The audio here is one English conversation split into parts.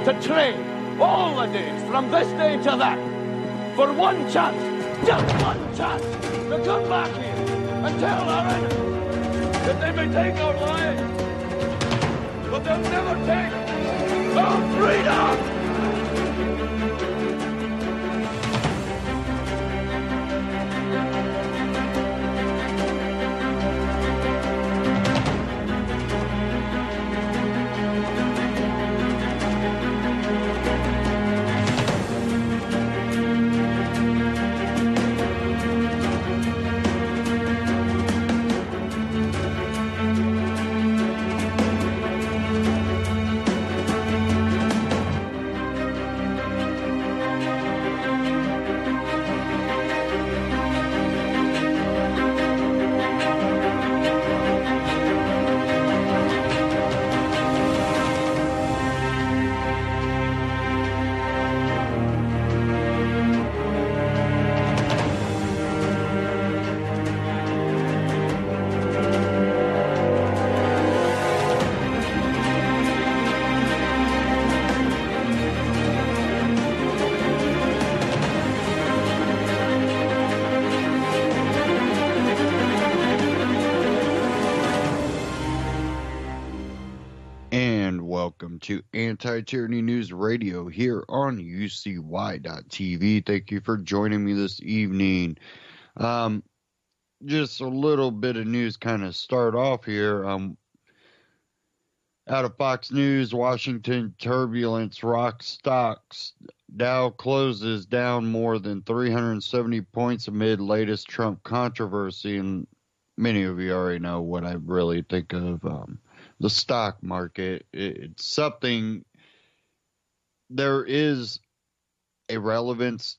to trade all the days from this day to that for one chance, just one chance, to come back here and tell our enemies that they may take our lives, but they'll never take our freedom! To Anti-Tyranny News Radio here on UCY.TV. Thank you for joining me this evening. Just a little bit of news kind of start off here. Out of Fox News, Washington turbulence rocks stocks. Dow closes down more than 370 points amid latest Trump controversy. And many of you already know what I really think of the stock market. It's something, there is a relevance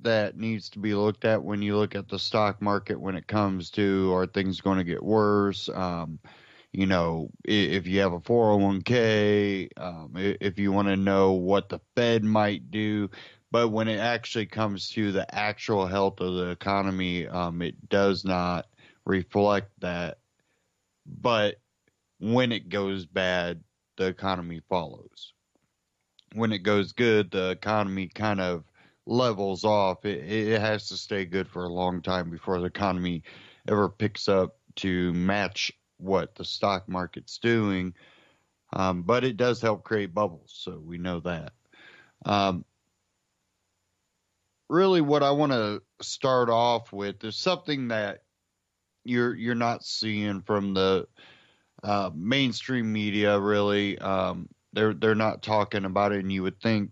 that needs to be looked at when you look at the stock market when it comes to, are things going to get worse? You know, if you have a 401k, if you want to know what the Fed might do. But when it actually comes to the actual health of the economy, it does not reflect that. But when it goes bad, the economy follows. When it goes good, the economy kind of levels off. It has to stay good for a long time before the economy ever picks up to match what the stock market's doing. But it does help create bubbles, so we know that. Really, what I want to start off with is something that you're not seeing from the mainstream media, really. They're not talking about it, and you would think,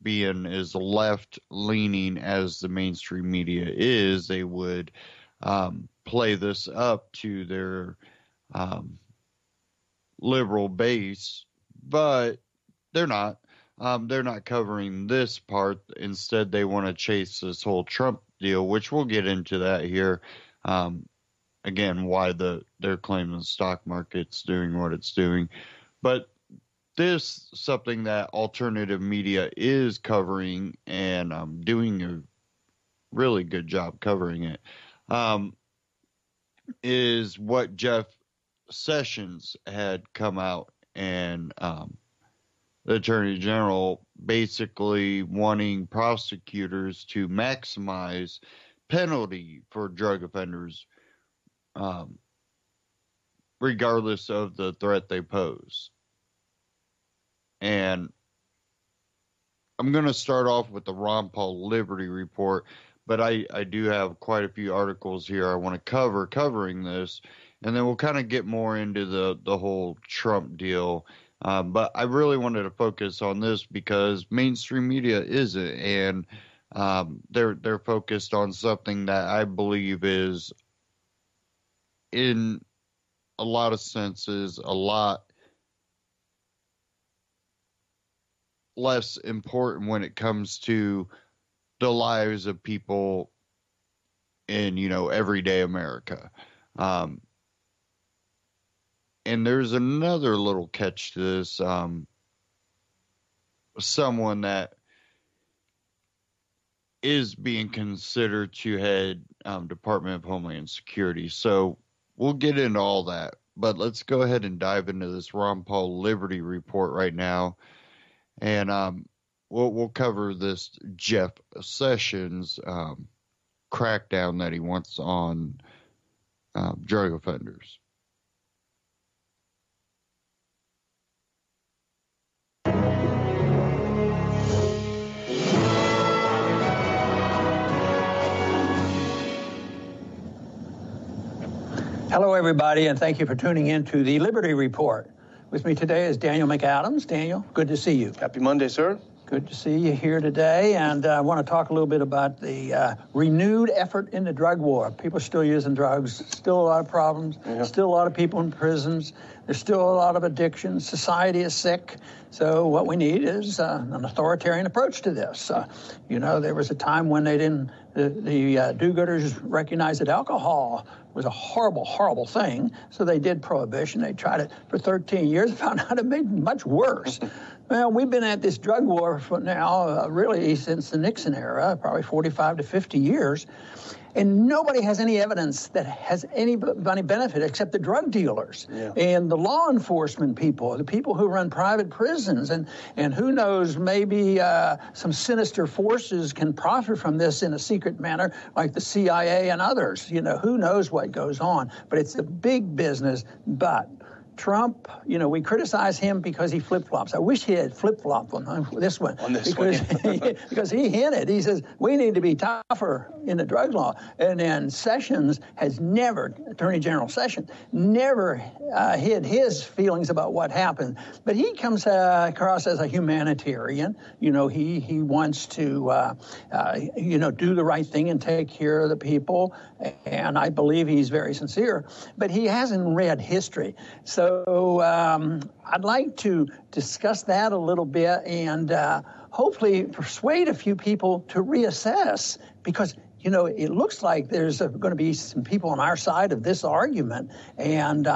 being as left leaning as the mainstream media is, they would play this up to their liberal base, but they're not. They're not covering this part. Instead, they want to chase this whole Trump deal, which we'll get into that here. Again, why they're claiming the stock market's doing what it's doing. But this, something that alternative media is covering and doing a really good job covering it, is what Jeff Sessions had come out and the Attorney General basically wanting prosecutors to maximize penalty for drug offenders, regardless of the threat they pose. And I'm going to start off with the Ron Paul Liberty Report, but I do have quite a few articles here I want to covering this, and then we'll kind of get more into the whole Trump deal. But I really wanted to focus on this because mainstream media isn't, and they're focused on something that I believe is, in a lot of senses, a lot less important when it comes to the lives of people in, everyday America. And there's another little catch to this. Someone that is being considered to head Department of Homeland Security. So we'll get into all that. But let's go ahead and dive into this Ron Paul Liberty Report right now. And we'll cover this Jeff Sessions crackdown that he wants on drug offenders. Hello, everybody, and thank you for tuning in to the Liberty Report. With me today is Daniel McAdams. Daniel, good to see you. Happy Monday, sir. Good to see you here today, and I want to talk a little bit about the renewed effort in the drug war. People are still using drugs, still a lot of problems, still a lot of people in prisons. There's still a lot of addiction. Society is sick. So what we need is an authoritarian approach to this. There was a time when they didn't, the do-gooders recognized that alcohol was a horrible, horrible thing. So they did prohibition. They tried it for 13 years, found out it made it much worse. Well, we've been at this drug war for now, really since the Nixon era, probably 45 to 50 years. And nobody has any evidence that has anybody benefit except the drug dealers and the law enforcement people, the people who run private prisons. And who knows, maybe some sinister forces can profit from this in a secret manner, like the CIA and others. Who knows what goes on. But it's a big business. But Trump, we criticize him because he flip-flops. I wish he had flip-flopped on this one. Because he hinted. He says, we need to be tougher in the drug law. And then Sessions has never, Attorney General Sessions, never hid his feelings about what happened. But he comes across as a humanitarian. He wants to, do the right thing and take care of the people. And I believe he's very sincere. But he hasn't read history. So I'd like to discuss that a little bit and hopefully persuade a few people to reassess because, it looks like there's going to be some people on our side of this argument and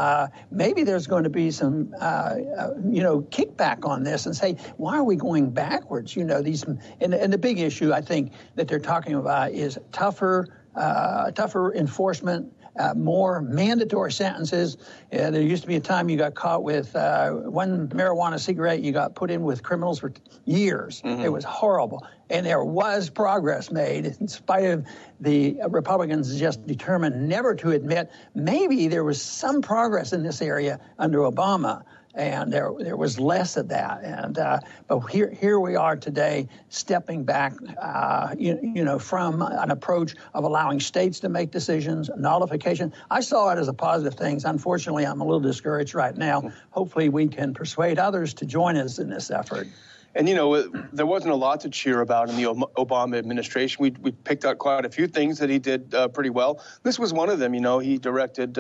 maybe there's going to be some, kickback on this and say, why are we going backwards? And the big issue I think that they're talking about is tougher enforcement. More mandatory sentences. There used to be a time you got caught with one marijuana cigarette, you got put in with criminals for years. It was horrible. And there was progress made in spite of the Republicans just determined never to admit maybe there was some progress in this area under Obama. And there was less of that. And but here we are today, stepping back, from an approach of allowing states to make decisions, nullification. I saw it as a positive thing. Unfortunately, I'm a little discouraged right now. Hopefully, we can persuade others to join us in this effort. And, there wasn't a lot to cheer about in the Obama administration. We picked out quite a few things that he did pretty well. This was one of them. He directed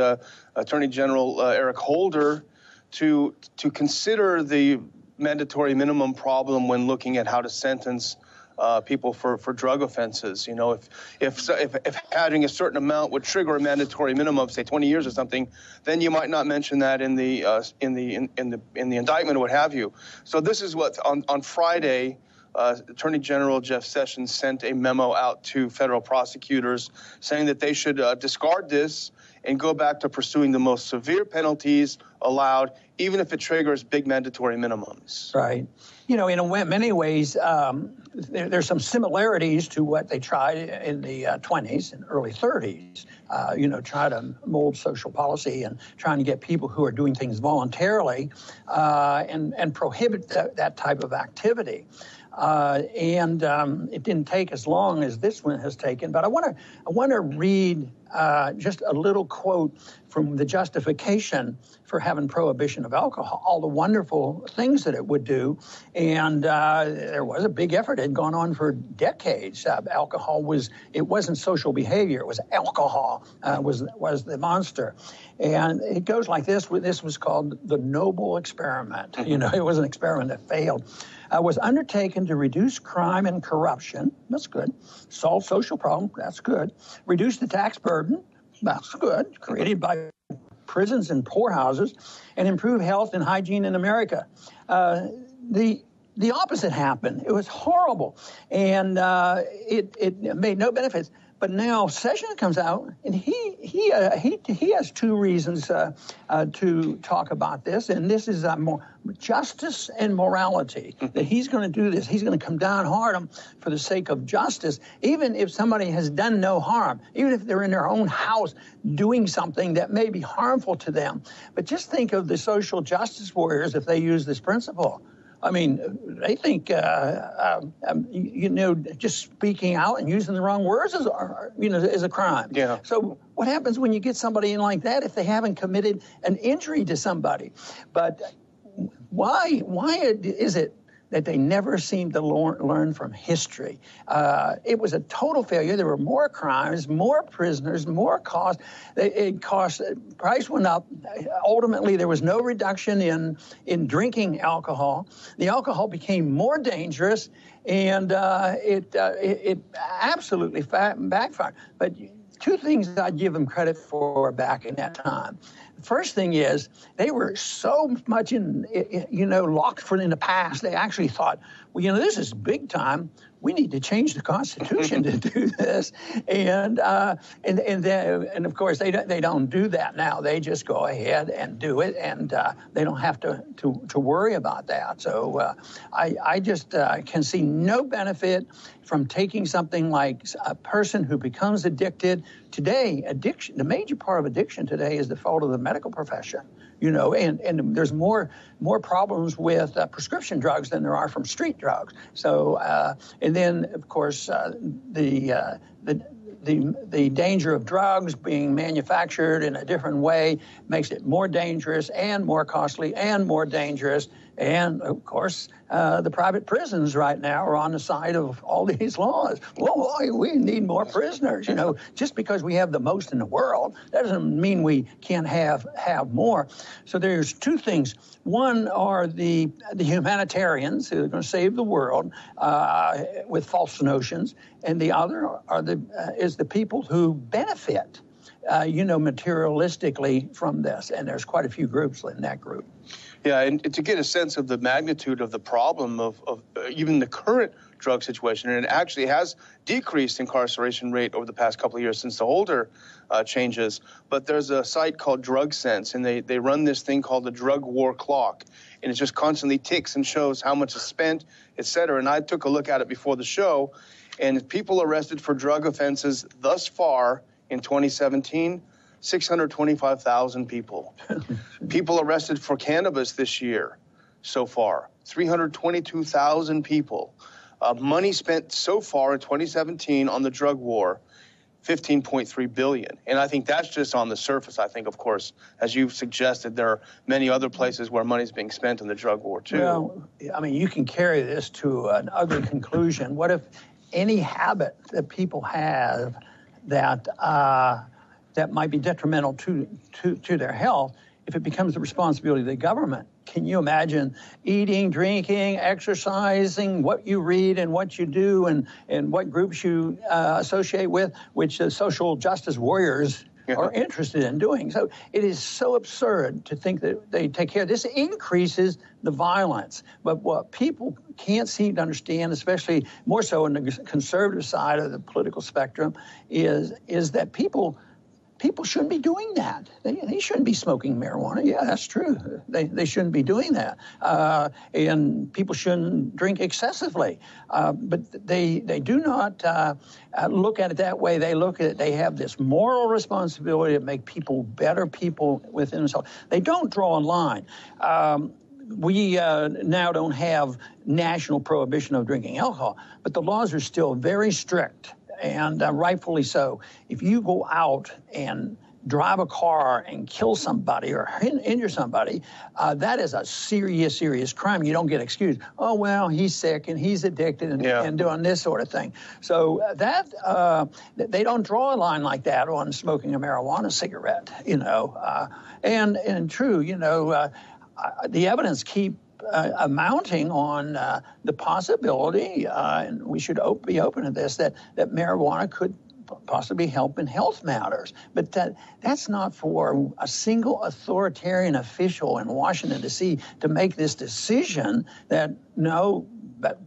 Attorney General Eric Holder to consider the mandatory minimum problem when looking at how to sentence people for drug offenses. If having a certain amount would trigger a mandatory minimum of say 20 years or something, then you might not mention that in the indictment or what have you. So this is what on Friday. Attorney General Jeff Sessions sent a memo out to federal prosecutors saying that they should discard this and go back to pursuing the most severe penalties allowed, even if it triggers big mandatory minimums. Right. In many ways, there's some similarities to what they tried in the 20s and early 30s, try to mold social policy and trying to get people who are doing things voluntarily and prohibit that type of activity. It didn't take as long as this one has taken, but I want to read just a little quote from the justification for having prohibition of alcohol, all the wonderful things that it would do. And there was a big effort. It had gone on for decades. Alcohol wasn't social behavior. It was alcohol was the monster. And it goes like this. This was called the Noble Experiment. It was an experiment that failed. Was undertaken to reduce crime and corruption. That's good. Solve social problems. That's good. Reduce the tax burden. That's good. Created by prisons and poorhouses, and improve health and hygiene in America. The opposite happened. It was horrible, and it made no benefits. But now Sessions comes out, and he he has two reasons to talk about this, and this is more justice and morality. That he's going to do this. He's going to come down hard on for the sake of justice, even if somebody has done no harm, even if they're in their own house doing something that may be harmful to them. But just think of the social justice warriors if they use this principle. I mean, they think, just speaking out and using the wrong words is a crime. Yeah. So what happens when you get somebody in like that if they haven't committed an injury to somebody? But why is it that they never seem to learn from history? It was a total failure. There were more crimes, more prisoners, more cost. Price went up. Ultimately, there was no reduction in drinking alcohol. The alcohol became more dangerous, and it absolutely backfired. But two things I'd give them credit for back in that time. First thing is, they were so much locked in the past. They actually thought, well, this is big time. We need to change the Constitution to do this, and of course they don't do that now. They just go ahead and do it, and they don't have to worry about that. So I just can see no benefit from taking something like a person who becomes addicted. Today, addiction, the major part of addiction today is the fault of the medical profession. And there's more problems with prescription drugs than there are from street drugs. So, and then of course the danger of drugs being manufactured in a different way makes it more dangerous and more costly and more dangerous. And of course, the private prisons right now are on the side of all these laws. Well, we need more prisoners. Just because we have the most in the world, that doesn't mean we can't have more. So there's two things. One are the humanitarians who are going to save the world with false notions, and the other is the people who benefit, materialistically from this. And there's quite a few groups in that group. Yeah, and to get a sense of the magnitude of the problem of even the current drug situation, and it actually has decreased incarceration rate over the past couple of years since the Holder changes. But there's a site called Drug Sense, and they run this thing called the drug war clock, and it just constantly ticks and shows how much is spent, et cetera. And I took a look at it before the show, and people arrested for drug offenses thus far in 2017, 625,000 people. People arrested for cannabis this year so far, 322,000 people. Money spent so far in 2017 on the drug war, $15.3 billion. And I think that's just on the surface. I think, of course, as you've suggested, there are many other places where money's being spent on the drug war, too. Well, I mean, you can carry this to an ugly conclusion. What if any habit that people have that might be detrimental to their health, if it becomes the responsibility of the government? Can you imagine eating, drinking, exercising, what you read and what you do and what groups you associate with, which social justice warriors are interested in doing? So it is so absurd to think that they take care of this. Increases the violence. But what people can't seem to understand, especially more so on the conservative side of the political spectrum, is that people shouldn't be doing that. They shouldn't be smoking marijuana. Yeah, that's true. They shouldn't be doing that. And people shouldn't drink excessively. But they do not look at it that way. They look at it, they have this moral responsibility to make people better people within themselves. They don't draw a line. We now don't have national prohibition of drinking alcohol, but the laws are still very strict. And rightfully so. If you go out and drive a car and kill somebody or injure somebody, that is a serious, serious crime. You don't get excused. Oh, well, he's sick and he's addicted and doing this sort of thing. So they don't draw a line like that on smoking a marijuana cigarette, and true, the evidence keep mounting on the possibility, and we should be open to this, that marijuana could possibly help in health matters. But that's not for a single authoritarian official in Washington, D.C. to make this decision that, no,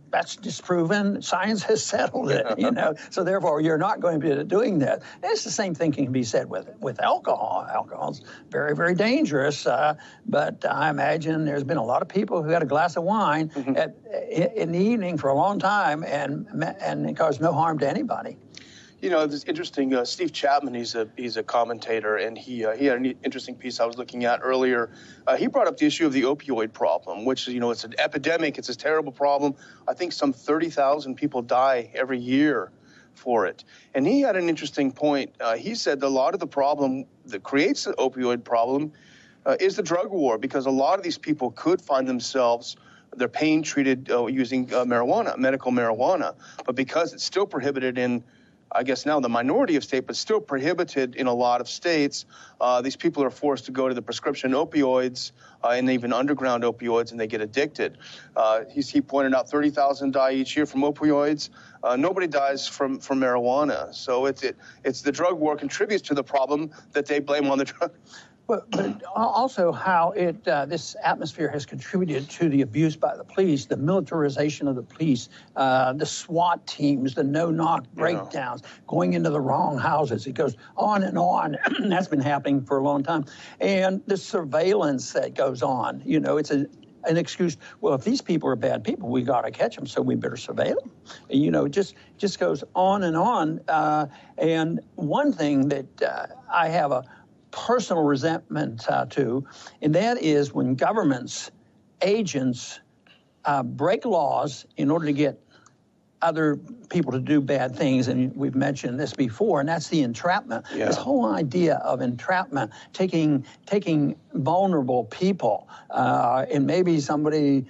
that's disproven. Science has settled it, So therefore, you're not going to be doing that. And it's the same thing can be said with alcohol. Alcohol's very, very dangerous. But I imagine there's been a lot of people who had a glass of wine in the evening for a long time, and it caused no harm to anybody. It's interesting. Steve Chapman, he's a commentator, and he had an interesting piece I was looking at earlier. He brought up the issue of the opioid problem, which, it's an epidemic. It's a terrible problem. I think some 30,000 people die every year for it. And he had an interesting point. He said that a lot of the problem that creates the opioid problem is the drug war, because a lot of these people could find themselves their pain treated using medical marijuana, but because it's still prohibited in, I guess now the minority of states, but still prohibited in a lot of states, these people are forced to go to the prescription opioids and even underground opioids, and they get addicted. He pointed out 30,000 die each year from opioids. Nobody dies from marijuana. So it's the drug war contributes to the problem that they blame on the drug. But also how this atmosphere has contributed to the abuse by the police, the militarization of the police, the SWAT teams, the no-knock breakdowns, going into the wrong houses. It goes on and on. That's been happening for a long time. And the surveillance that goes on, it's an excuse. Well, if these people are bad people, we got to catch them, so we better surveil them. It just goes on and on. And one thing that I have a personal resentment to, and that is when governments, agents break laws in order to get other people to do bad things, and we've mentioned this before, and that's the entrapment. Yeah. This whole idea of entrapment, taking vulnerable people, and maybe somebody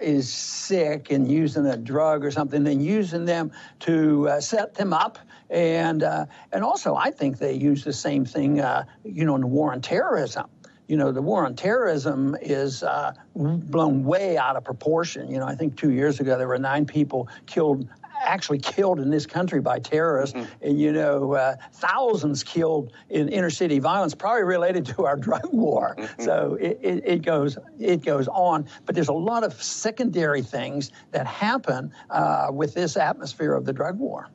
is sick and using a drug or something, then using them to set them up. And also, I think they use the same thing, in the war on terrorism. The war on terrorism is blown way out of proportion. I think 2 years ago there were 9 people actually killed in this country by terrorists, and thousands killed in inner city violence, probably related to our drug war. So it goes on, but there's a lot of secondary things that happen with this atmosphere of the drug war.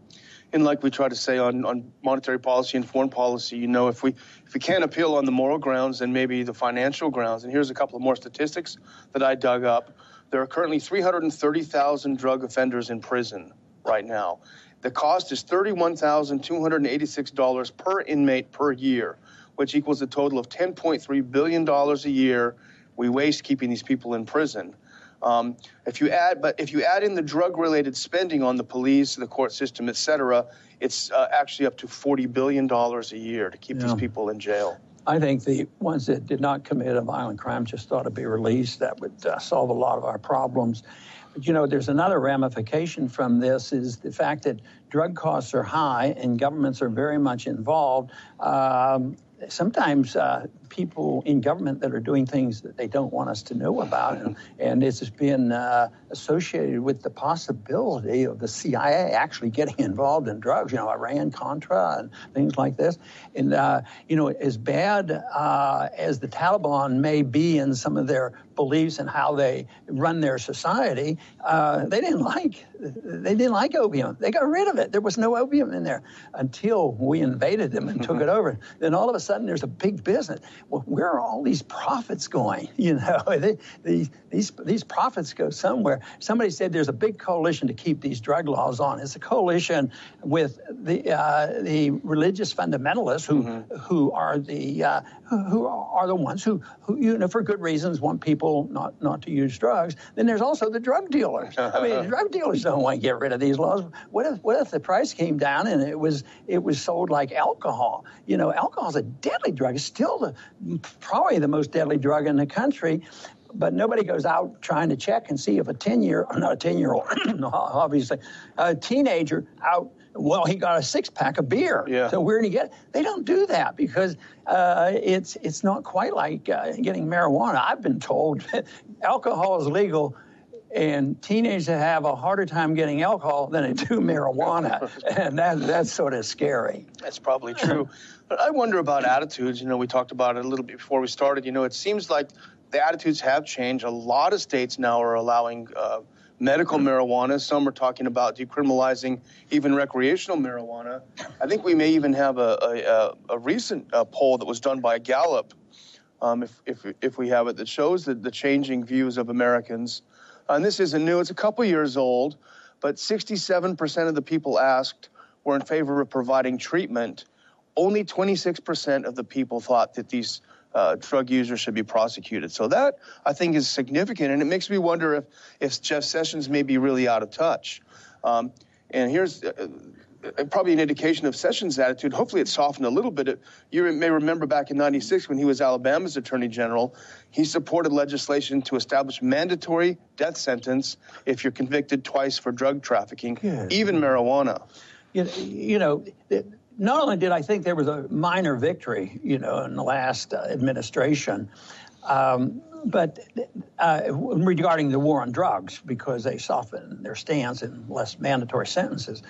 And like we try to say on monetary policy and foreign policy, if we can't appeal on the moral grounds, then maybe the financial grounds. And here's a couple of more statistics that I dug up. There are currently 330,000 drug offenders in prison right now. The cost is $31,286 per inmate per year, which equals a total of $10.3 billion a year we waste keeping these people in prison. If you add in the drug-related spending on the police, the court system, et cetera, it's actually up to $40 billion a year to keep these people in jail. I think the ones that did not commit a violent crime just ought to be released. That would solve a lot of our problems. But, there's another ramification from this is the fact that drug costs are high and governments are very much involved. Sometimes people in government that are doing things that they don't want us to know about, and this has been associated with the possibility of the CIA actually getting involved in drugs, Iran-Contra and things like this. And, as bad as the Taliban may be in some of their beliefs and how they run their society, they didn't like opium. They got rid of it. There was no opium in there until we invaded them and took it over. Then all of a sudden there's a big business. Well, where are all these profits going? These profits go somewhere. Somebody said there's a big coalition to keep these drug laws on. It's a coalition with the religious fundamentalists who are the ones who for good reasons want people not to use drugs. Then there's also the drug dealers. I mean, the drug dealers don't want to get rid of these laws. What if the price came down and it was sold like alcohol? Alcohol is a deadly drug. It's still probably the most deadly drug in the country. But nobody goes out trying to check and see if a 10-year-old, obviously, a teenager out, well, he got a 6-pack of beer. Yeah. So where did he get it? They don't do that because it's not quite like getting marijuana. I've been told alcohol is legal, and teenagers have a harder time getting alcohol than they do marijuana, and that's sort of scary. That's probably true. But I wonder about attitudes. We talked about it a little bit before we started. It seems like the attitudes have changed. A lot of states now are allowing medical marijuana. Some are talking about decriminalizing even recreational marijuana. I think we may even have a recent poll that was done by Gallup, if we have it, that shows the changing views of Americans. And this isn't new. It's a couple years old, but 67% of the people asked were in favor of providing treatment. Only 26% of the people thought that these drug users should be prosecuted. So that, I think, is significant, and it makes me wonder if Jeff Sessions may be really out of touch. And here's probably an indication of Sessions' attitude. Hopefully it softened a little bit. You may remember back in '96 when he was Alabama's Attorney General, he supported legislation to establish mandatory death sentence if you're convicted twice for drug trafficking, even marijuana. You know, not only did I think there was a minor victory, in the last administration, but regarding the war on drugs, because they softened their stance in less mandatory sentences.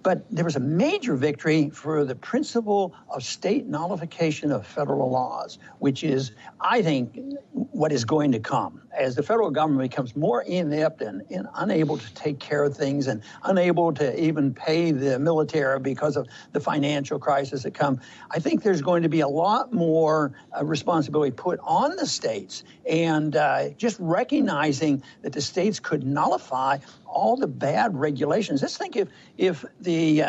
But there was a major victory for the principle of state nullification of federal laws, which is, I think, what is going to come. As the federal government becomes more inept and unable to take care of things and unable to even pay the military because of the financial crisis that come, I think there's going to be a lot more responsibility put on the states, and just recognizing that the states could nullify all the bad regulations. Let's think if the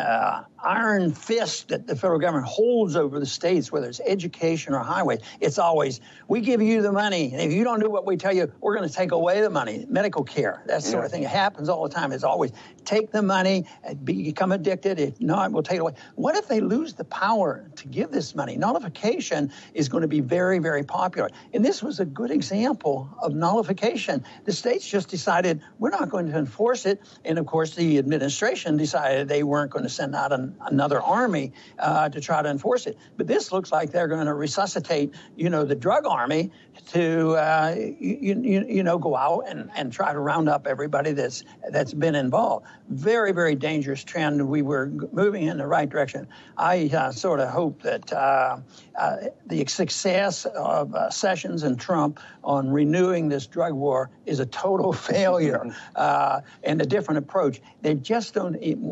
iron fist that the federal government holds over the states, whether it's education or highways, it's always, we give you the money, and if you don't do what we tell you, we're going to take away the money. Medical care, that sort of thing. It happens all the time. It's always take the money, become addicted. If not, we'll take it away. What if they lose the power to give this money? Nullification is going to be very, very popular. And this was a good example of nullification. The states just decided, we're not going to enforce it. And of course, the administration decided they weren't going to send out another army to try to enforce it. But this looks like they're going to resuscitate, the drug army to, go out and try to round up everybody that's been involved. Very, very dangerous trend. We were moving in the right direction. I sort of hope that the success of Sessions and Trump on renewing this drug war is a total failure and a different approach. They just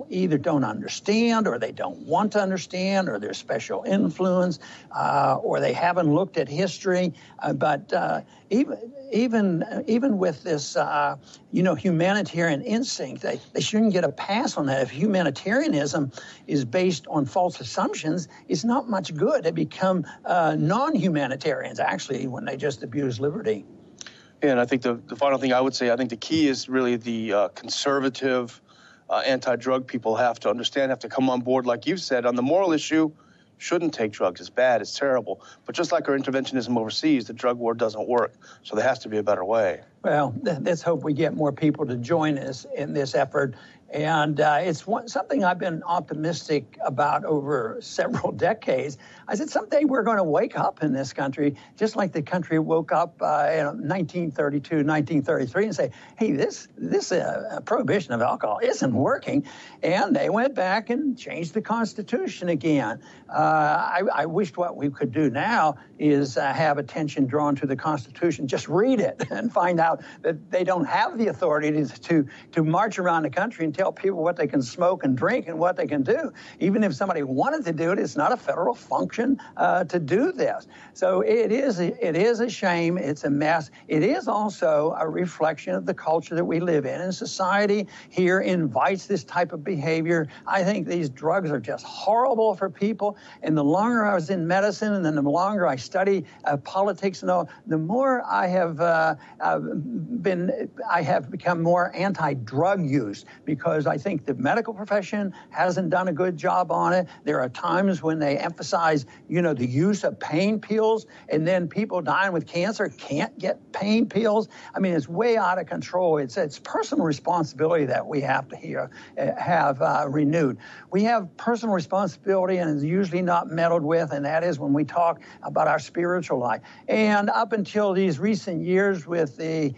either don't understand, or they don't want to understand, or there's special influence, or they haven't looked at history. But even with this, humanitarian instinct, they shouldn't get a pass on that. If humanitarianism is based on false assumptions, it's not much good. They become non-humanitarians, actually, when they just abuse liberty. And I think the final thing I would say, I think the key is really the conservative anti-drug people have to understand, have to come on board, like you've said, on the moral issue. Shouldn't take drugs. It's bad. It's terrible. But just like our interventionism overseas, the drug war doesn't work. So there has to be a better way. Well, let's hope we get more people to join us in this effort. And it's something I've been optimistic about over several decades. I said, someday we're going to wake up in this country, just like the country woke up in 1932, 1933, and say, hey, this prohibition of alcohol isn't working. And they went back and changed the Constitution again. I wished what we could do now is have attention drawn to the Constitution. Just read it and find out that they don't have the authority to march around the country and tell people what they can smoke and drink and what they can do. Even if somebody wanted to do it, it's not a federal function to do this. So it is a shame. It's a mess. It is also a reflection of the culture that we live in. And society here invites this type of behavior. I think these drugs are just horrible for people. And the longer I was in medicine, and then the longer I study politics and all, the more I have become more anti-drug use, because I think the medical profession hasn't done a good job on it. There are times when they emphasize, the use of pain pills, and then people dying with cancer can't get pain pills. I mean, it's way out of control. It's personal responsibility that we have to have renewed. We have personal responsibility, and it's usually not meddled with, and that is when we talk about our spiritual life. And up until these recent years with the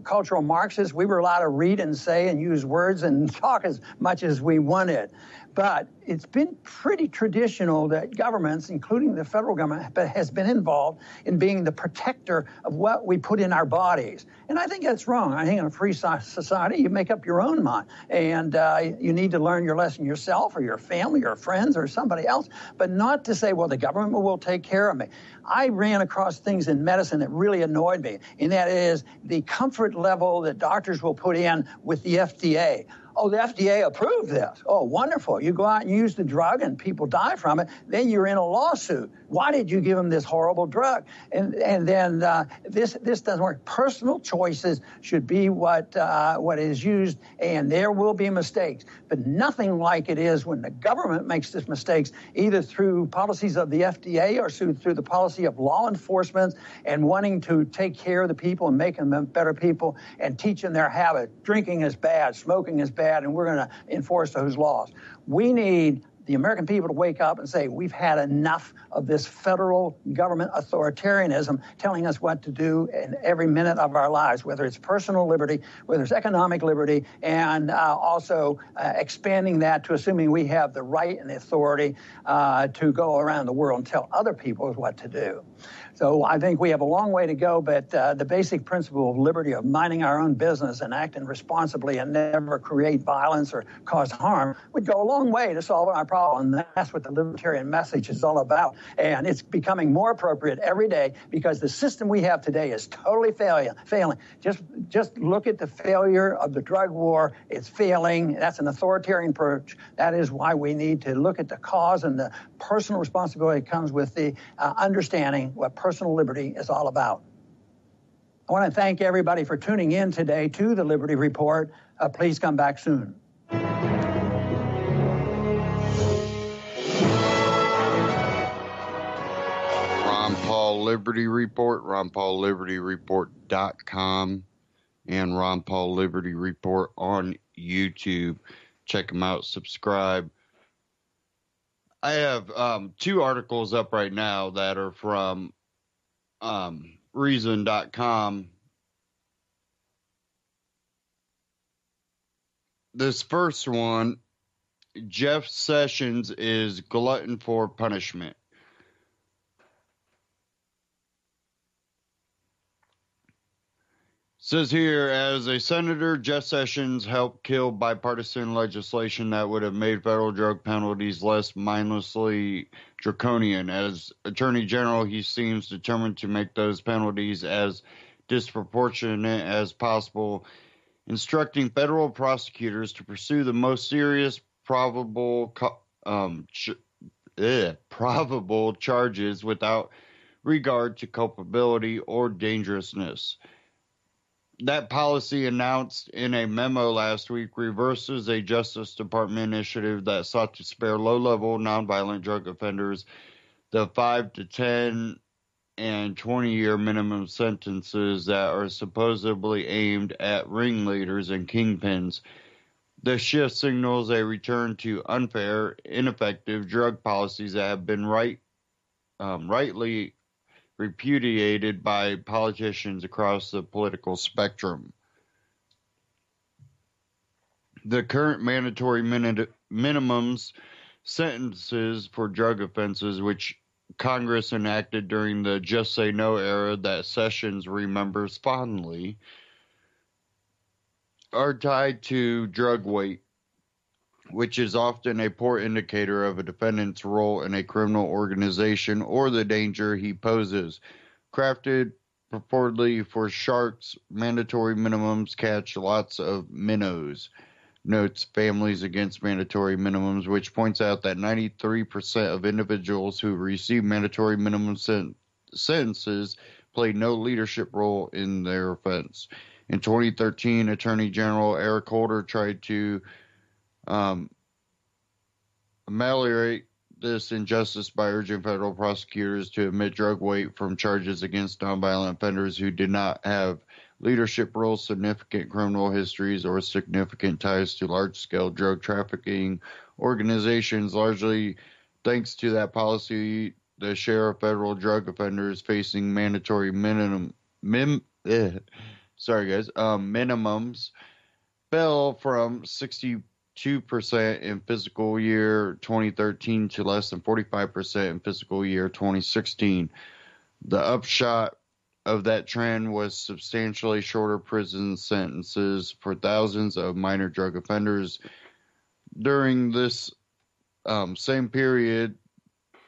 cultural Marxists, we were allowed to read and say and use words words and talk as much as we wanted. But it's been pretty traditional that governments, including the federal government, has been involved in being the protector of what we put in our bodies. And I think that's wrong. I think in a free society, you make up your own mind. And you need to learn your lesson yourself or your family or friends or somebody else, but not to say, well, the government will take care of me. I ran across things in medicine that really annoyed me, and that is the comfort level that doctors will put in with the FDA. Oh, the FDA approved this. Oh, wonderful. You go out and use the drug and people die from it. Then you're in a lawsuit. Why did you give them this horrible drug? And then this doesn't work. Personal choices should be what is used, and there will be mistakes, but nothing like it is when the government makes these mistakes, either through policies of the FDA or through the policy of law enforcement and wanting to take care of the people and making them better people and teaching their habit. Drinking is bad, smoking is bad, and we're going to enforce those laws. We need the American people to wake up and say, we've had enough of this federal government authoritarianism telling us what to do in every minute of our lives, whether it's personal liberty, whether it's economic liberty, and also expanding that to assuming we have the right and the authority to go around the world and tell other people what to do. So I think we have a long way to go, but the basic principle of liberty, of minding our own business and acting responsibly and never create violence or cause harm, would go a long way to solving our problem. And that's what the libertarian message is all about. And it's becoming more appropriate every day because the system we have today is totally failing. Just look at the failure of the drug war. It's failing. That's an authoritarian approach. That is why we need to look at the cause, and the personal responsibility comes with the understanding what personal liberty is all about. I want to thank everybody for tuning in today to the Liberty Report. Please come back soon. Ron Paul Liberty Report, RonPaulLibertyReport.com, and Ron Paul Liberty Report on YouTube. Check them out, subscribe. I have 2 articles up right now that are from Reason.com. This first one, Jeff Sessions is glutton for punishment. Says here, as a senator, Jeff Sessions helped kill bipartisan legislation that would have made federal drug penalties less mindlessly draconian. As Attorney General, he seems determined to make those penalties as disproportionate as possible, instructing federal prosecutors to pursue the most serious probable charges without regard to culpability or dangerousness. That policy, announced in a memo last week, reverses a Justice Department initiative that sought to spare low-level nonviolent drug offenders the 5 to 10 and 20-year minimum sentences that are supposedly aimed at ringleaders and kingpins. The shift signals a return to unfair, ineffective drug policies that have been rightly repudiated by politicians across the political spectrum. The current mandatory minimums sentences for drug offenses, which Congress enacted during the Just Say No era that Sessions remembers fondly, are tied to drug weight, which is often a poor indicator of a defendant's role in a criminal organization or the danger he poses. Crafted purportedly for sharks, mandatory minimums catch lots of minnows, notes Families Against Mandatory Minimums, which points out that 93% of individuals who receive mandatory minimum sentences play no leadership role in their offense. In 2013, Attorney General Eric Holder tried to ameliorate this injustice by urging federal prosecutors to omit drug weight from charges against nonviolent offenders who did not have leadership roles, significant criminal histories, or significant ties to large-scale drug trafficking organizations. Largely thanks to that policy, the share of federal drug offenders facing mandatory minimums fell from 62% in fiscal year 2013 to less than 45% in fiscal year 2016. The upshot of that trend was substantially shorter prison sentences for thousands of minor drug offenders. During this same period,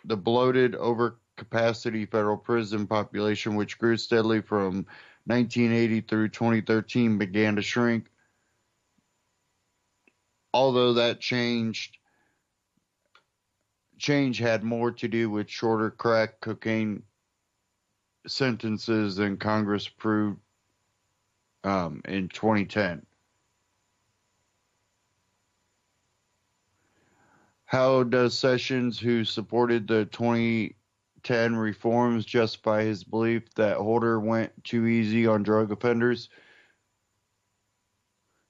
the bloated, overcapacity federal prison population, which grew steadily from 1980 through 2013, began to shrink. Although that change had more to do with shorter crack cocaine sentences than Congress approved in 2010. How does Sessions, who supported the 2010 reforms, justify his belief that Holder went too easy on drug offenders?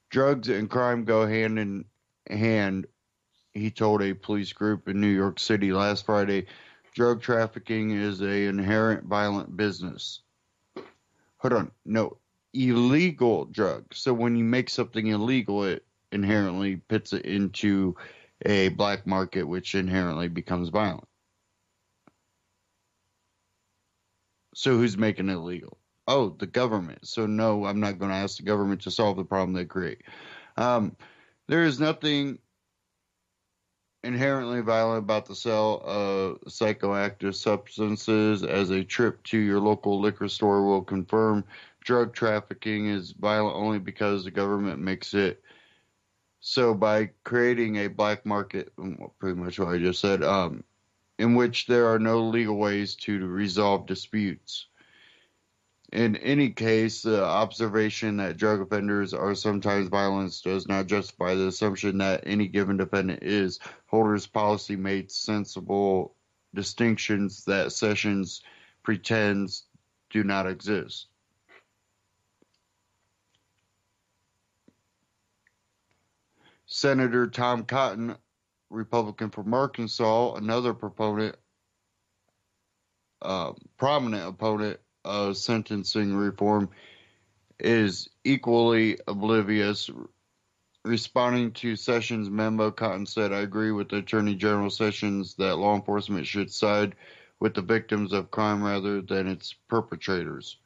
Drugs and crime go hand in hand, he told a police group in New York City last Friday. Drug trafficking is an inherent violent business. Hold on. No, illegal drugs. So when you make something illegal, it inherently puts it into a black market, which inherently becomes violent. So who's making it illegal? Oh, the government. So no, I'm not going to ask the government to solve the problem they create. There is nothing inherently violent about the sale of psychoactive substances, as a trip to your local liquor store will confirm. Drug trafficking is violent only because the government makes it so. By creating a black market, pretty much what I just said, in which there are no legal ways to resolve disputes. In any case, the observation that drug offenders are sometimes violent does not justify the assumption that any given defendant is. Holder's policy made sensible distinctions that Sessions pretends do not exist. Senator Tom Cotton, Republican from Arkansas, another proponent, prominent opponent of sentencing reform, is equally oblivious. Responding to Sessions' memo, Cotton said, "I agree with Attorney General Sessions that law enforcement should side with the victims of crime rather than its perpetrators.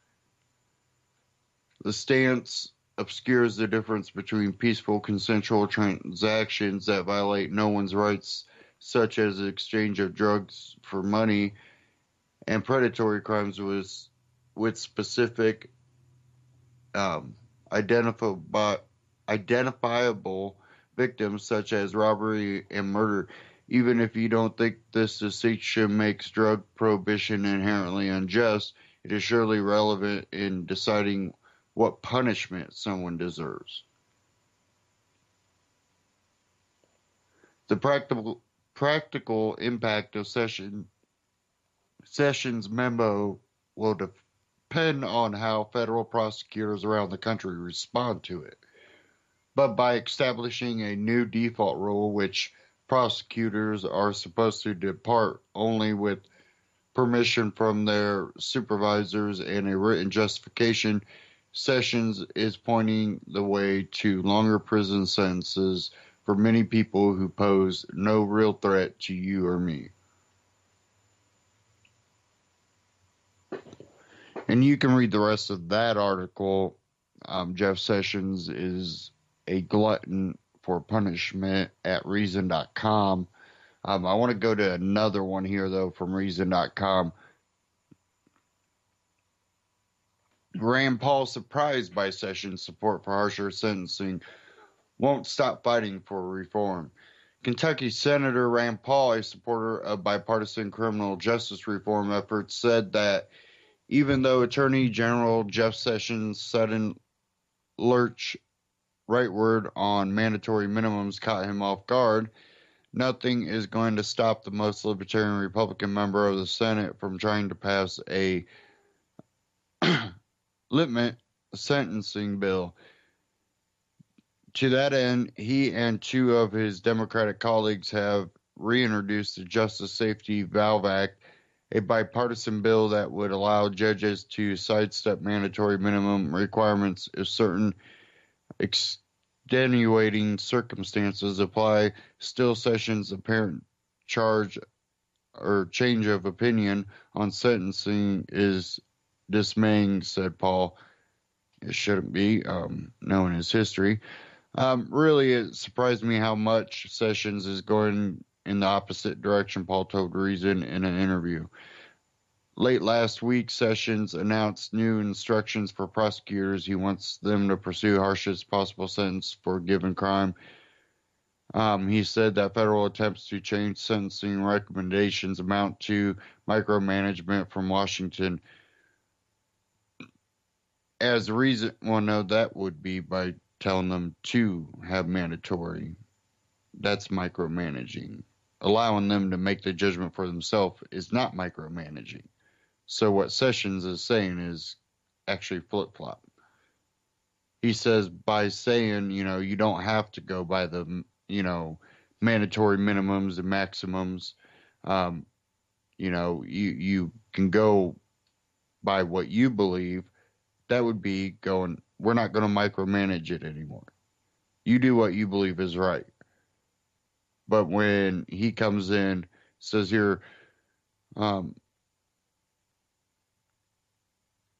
The stance obscures the difference between peaceful, consensual transactions that violate no one's rights, such as the exchange of drugs for money, and predatory crimes with specific identifiable victims, such as robbery and murder. Even if you don't think this distinction makes drug prohibition inherently unjust, it is surely relevant in deciding what punishment someone deserves." The practical impact of Sessions' memo will depend on how federal prosecutors around the country respond to it. But by establishing a new default rule, which prosecutors are supposed to depart only with permission from their supervisors and a written justification, Sessions is pointing the way to longer prison sentences for many people who pose no real threat to you or me. And you can read the rest of that article. Jeff Sessions is a glutton for punishment at Reason.com. I want to go to another one here, though, from Reason.com. Rand Paul surprised by Sessions' support for harsher sentencing, won't stop fighting for reform. Kentucky Senator Rand Paul, a supporter of bipartisan criminal justice reform efforts, said that even though Attorney General Jeff Sessions' sudden lurch rightward on mandatory minimums caught him off guard, nothing is going to stop the most libertarian Republican member of the Senate from trying to pass a limit sentencing bill. To that end, he and two of his Democratic colleagues have reintroduced the Justice Safety Valve Act, a bipartisan bill that would allow judges to sidestep mandatory minimum requirements if certain extenuating circumstances apply, still Sessions' apparent charge or change of opinion on sentencing is dismaying, said Paul. It shouldn't be, knowing his history. Really, it surprised me how much Sessions is going in the opposite direction, Paul told Reason in an interview. Late last week, Sessions announced new instructions for prosecutors. He wants them to pursue harshest possible sentence for a given crime. He said that federal attempts to change sentencing recommendations amount to micromanagement from Washington. As reason, well, no, that would be by telling them to have mandatory. That's micromanaging. Allowing them to make the judgment for themselves is not micromanaging. So what Sessions is saying is actually flip-flop. He says by saying, you don't have to go by the, mandatory minimums and maximums. You can go by what you believe. That would be going, we're not going to micromanage it anymore. You do what you believe is right. But when he comes in, says here,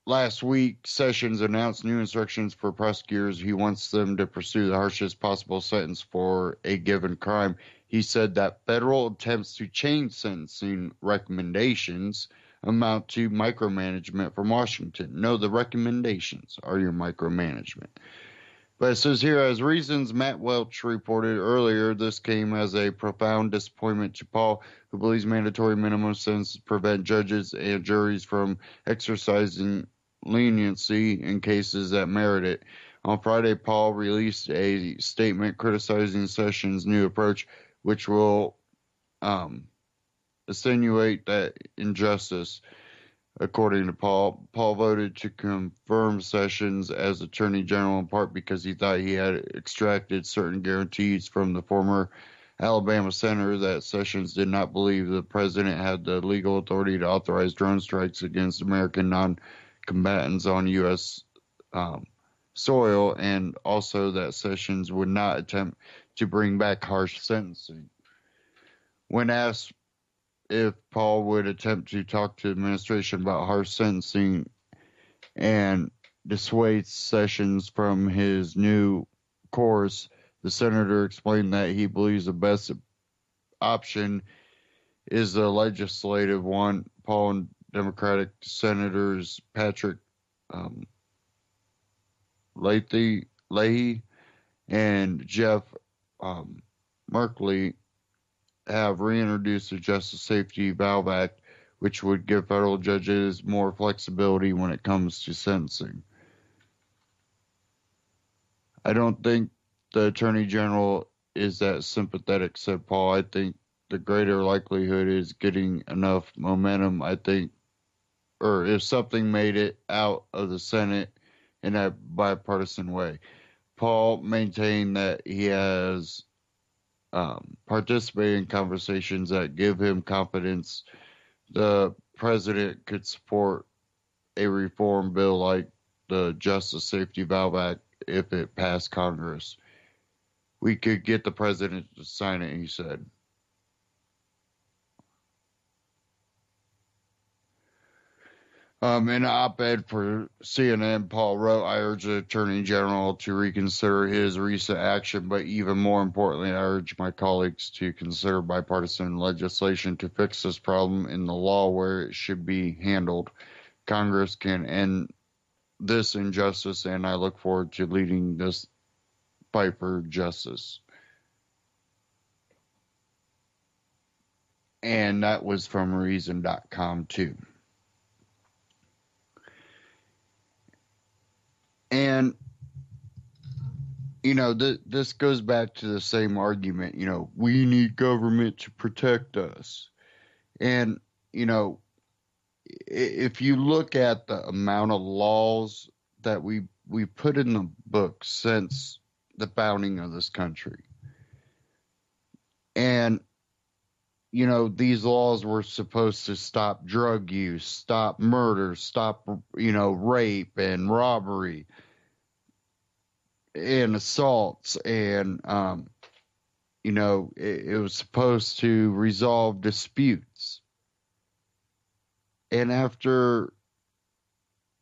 last week, Sessions announced new instructions for prosecutors. He wants them to pursue the harshest possible sentence for a given crime. He said that federal attempts to change sentencing recommendations amount to micromanagement from Washington. No, the recommendations are your micromanagement. But it says here, as Reason's Matt Welch reported earlier, this came as a profound disappointment to Paul, who believes mandatory minimum sentences prevent judges and juries from exercising leniency in cases that merit it. On Friday, Paul released a statement criticizing Sessions' new approach, which will insinuate that injustice. According to Paul, Paul voted to confirm Sessions as Attorney General in part because he thought he had extracted certain guarantees from the former Alabama senator that Sessions did not believe the president had the legal authority to authorize drone strikes against American non-combatants on U.S. Soil, and also that Sessions would not attempt to bring back harsh sentencing. When asked if Paul would attempt to talk to the administration about harsh sentencing and dissuade Sessions from his new course, the senator explained that he believes the best option is the legislative one. Paul and Democratic Senators Patrick Leahy and Jeff Merkley have reintroduced the Justice Safety Valve Act, which would give federal judges more flexibility when it comes to sentencing. I don't think the Attorney General is that sympathetic, said Paul. I think the greater likelihood is getting enough momentum, or if something made it out of the Senate in a bipartisan way. Paul maintained that he has participated in conversations that give him confidence the president could support a reform bill like the Justice Safety Valve Act if it passed Congress. We could get the president to sign it, he said. In an op-ed for CNN, Paul wrote, I urge the Attorney General to reconsider his recent action, but even more importantly, I urge my colleagues to consider bipartisan legislation to fix this problem in the law where it should be handled. Congress can end this injustice, and I look forward to leading this fight for justice. And that was from Reason.com, too. And, this goes back to the same argument, we need government to protect us. And, if you look at the amount of laws that we put in the books since the founding of this country, and, these laws were supposed to stop drug use, stop murder, stop, rape and robbery. and assaults, and it was supposed to resolve disputes. And after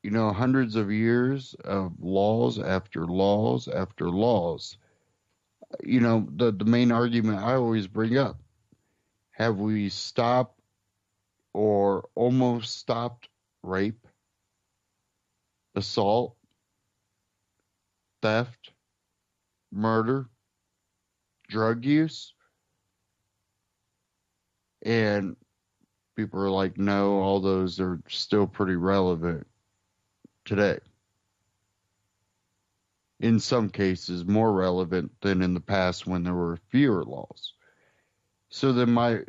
hundreds of years of laws after laws after laws, the main argument I always bring up: have we stopped or almost stopped rape, assault, theft, murder, drug use? And people are like, no, all those are still pretty relevant today. In some cases, more relevant than in the past when there were fewer laws. So then my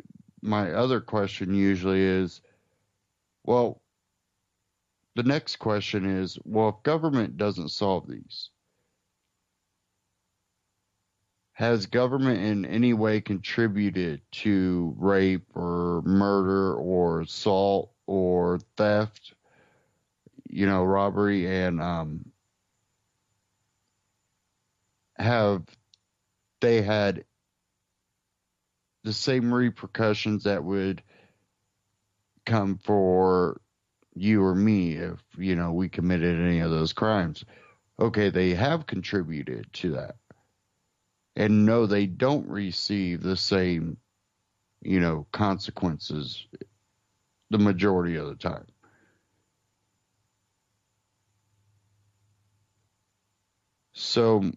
other question usually is, well, the next question is, well, if government doesn't solve these, has government in any way contributed to rape or murder or assault or theft, robbery, and have they had the same repercussions that would come for you or me if, we committed any of those crimes? Okay, they have contributed to that. And no, they don't receive the same, consequences the majority of the time. So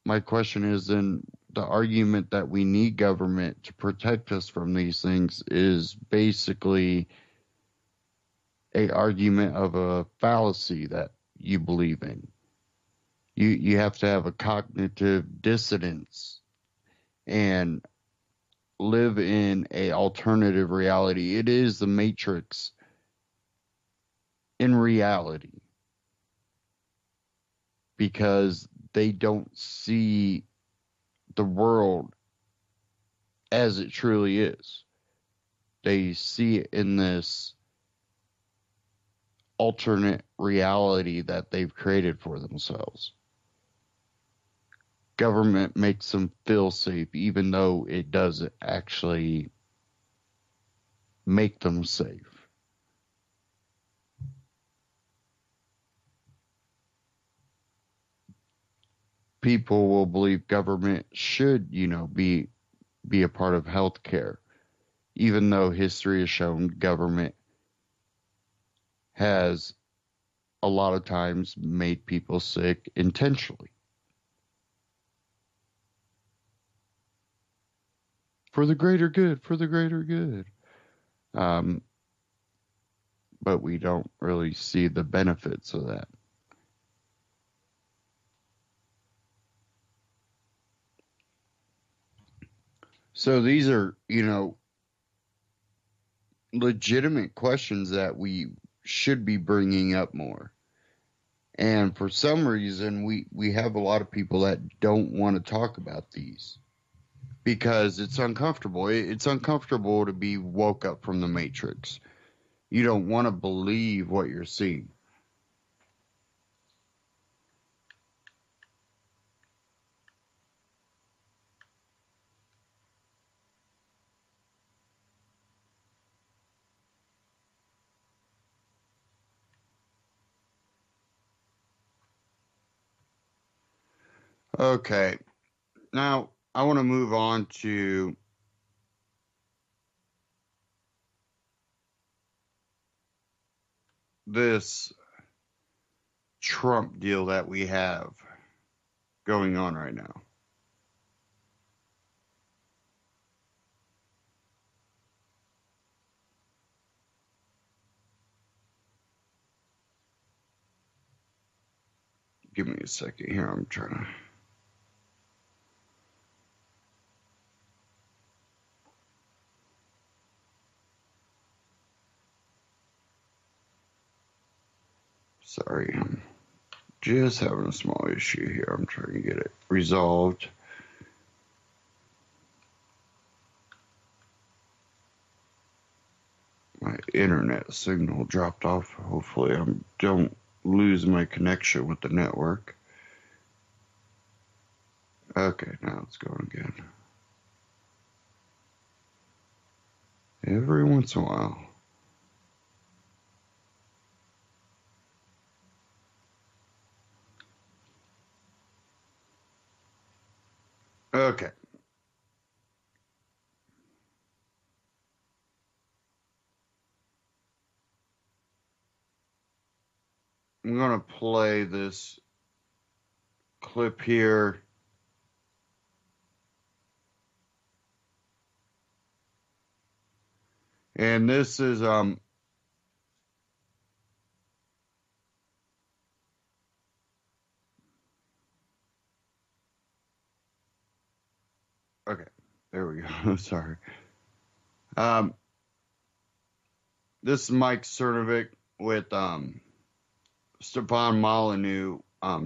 my question is then, the argument that we need government to protect us from these things is basically a argument of a fallacy that you believe in. You have to have a cognitive dissonance and live in a alternative reality. It is the Matrix in reality, because they don't see the world as it truly is. They see it in this alternate reality that they've created for themselves. Government makes them feel safe, even though it doesn't actually make them safe. People will believe government should, be a part of healthcare, even though history has shown government has a lot of times made people sick intentionally. For the greater good, for the greater good. But we don't really see the benefits of that. So these are, legitimate questions that we should be bringing up more. And for some reason, we have a lot of people that don't want to talk about these because it's uncomfortable. It's uncomfortable to be woke up from the Matrix. You don't want to believe what you're seeing. Okay, now I want to move on to this Trump deal that we have going on right now. Give me a second here. I'm trying to... Sorry, I'm just having a small issue here. I'm trying to get it resolved. My internet signal dropped off. Hopefully I don't lose my connection with the network. Okay, now it's going again. Every once in a while. Okay. I'm going to play this clip here. And this is okay, there we go. Sorry. This is Mike Cernovic with Stefan Molyneux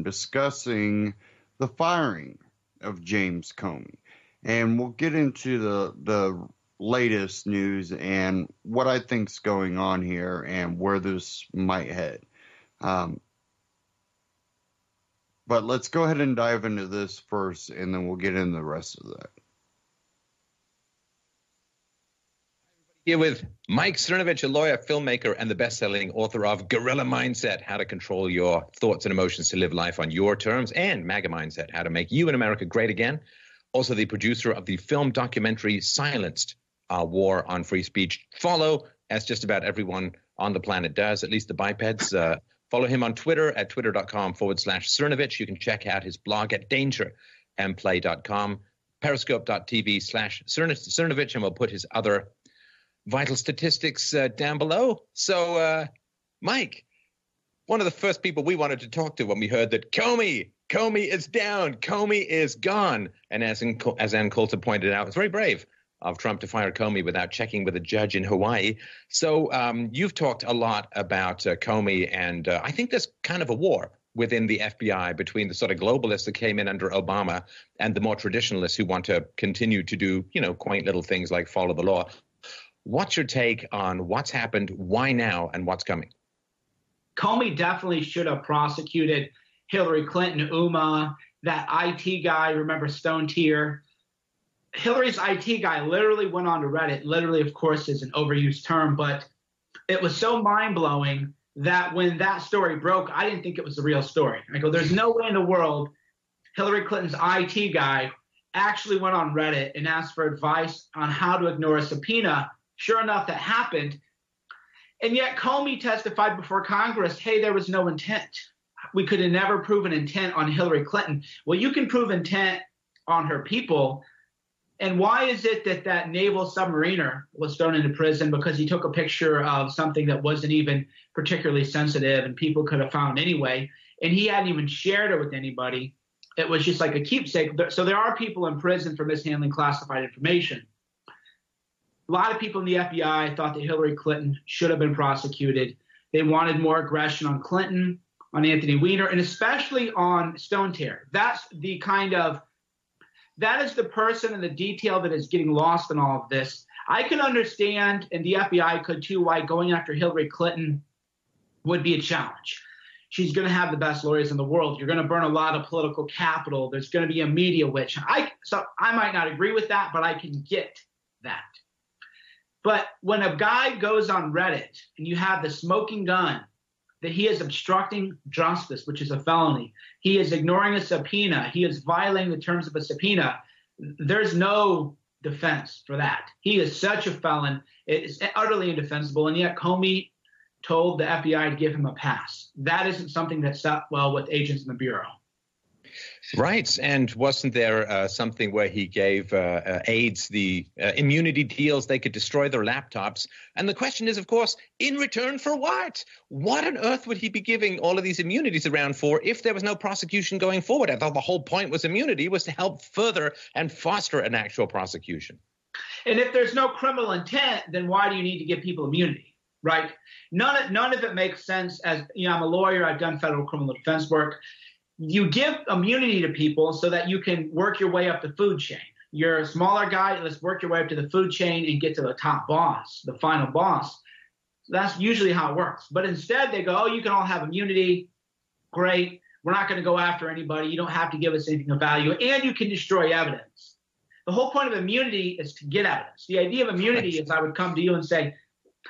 discussing the firing of James Comey. And we'll get into the latest news and what I think's going on here and where this might head. But let's go ahead and dive into this first, and then we'll get into the rest of that. Here with Mike Cernovich, a lawyer, filmmaker, and the best-selling author of Guerrilla Mindset, How to Control Your Thoughts and Emotions to Live Life on Your Terms, and MAGA Mindset, How to Make You and America Great Again. Also the producer of the film documentary Silenced, War on Free Speech. Follow, as just about everyone on the planet does, at least the bipeds. Follow him on Twitter at twitter.com/Cernovich. You can check out his blog at dangerandplay.com, periscope.tv/Cernovich, and we'll put his other vital statistics down below. So, Mike, one of the first people we wanted to talk to when we heard that Comey is down, Comey is gone. And as Ann Coulter pointed out, it's very brave of Trump to fire Comey without checking with a judge in Hawaii. So you've talked a lot about Comey, and I think there's kind of a war within the FBI between the sort of globalists that came in under Obama and the more traditionalists who want to continue to do, quaint little things like follow the law. What's your take on what's happened, why now, and what's coming? Comey definitely should have prosecuted Hillary Clinton, Uma, that IT guy, remember Stone Tier? Hillary's IT guy literally went on to Reddit. Literally, of course, is an overused term, but it was so mind-blowing that when that story broke, I didn't think it was the real story. I go, there's no way in the world Hillary Clinton's IT guy actually went on Reddit and asked for advice on how to ignore a subpoena. Sure enough, that happened. And yet Comey testified before Congress, hey, there was no intent. We could have never proven intent on Hillary Clinton. Well, you can prove intent on her people. And why is it that naval submariner was thrown into prison? Because he took a picture of something that wasn't even particularly sensitive and people could have found anyway. And he hadn't even shared it with anybody. It was just like a keepsake. So there are people in prison for mishandling classified information. A lot of people in the FBI thought that Hillary Clinton should have been prosecuted. They wanted more aggression on Clinton, on Anthony Weiner, and especially on Stone Tier. That is the person and the detail that is getting lost in all of this. I can understand, and the FBI could too, why going after Hillary Clinton would be a challenge. She's going to have the best lawyers in the world. You're going to burn a lot of political capital. There's going to be a media witch. So I might not agree with that, but I can get that. But when a guy goes on Reddit and you have the smoking gun that he is obstructing justice, which is a felony, he is ignoring a subpoena, he is violating the terms of a subpoena, there's no defense for that. He is such a felon. It is utterly indefensible, and yet Comey told the FBI to give him a pass. That isn't something that sat well with agents in the Bureau. Right. And wasn't there something where he gave aides the immunity deals? They could destroy their laptops. And the question is, of course, in return for what? What on earth would he be giving all of these immunities around for if there was no prosecution going forward? I thought the whole point was immunity was to help further and foster an actual prosecution. And if there's no criminal intent, then why do you need to give people immunity? Right? None of it makes sense. As I'm a lawyer, I've done federal criminal defense work. You give immunity to people so that you can work your way up the food chain. You're a smaller guy, let's work your way up to the food chain and get to the top boss, the final boss. That's usually how it works. But instead they go, oh, you can all have immunity. Great. We're not going to go after anybody. You don't have to give us anything of value, and you can destroy evidence. The whole point of immunity is to get evidence. The idea of immunity is I would come to you and say,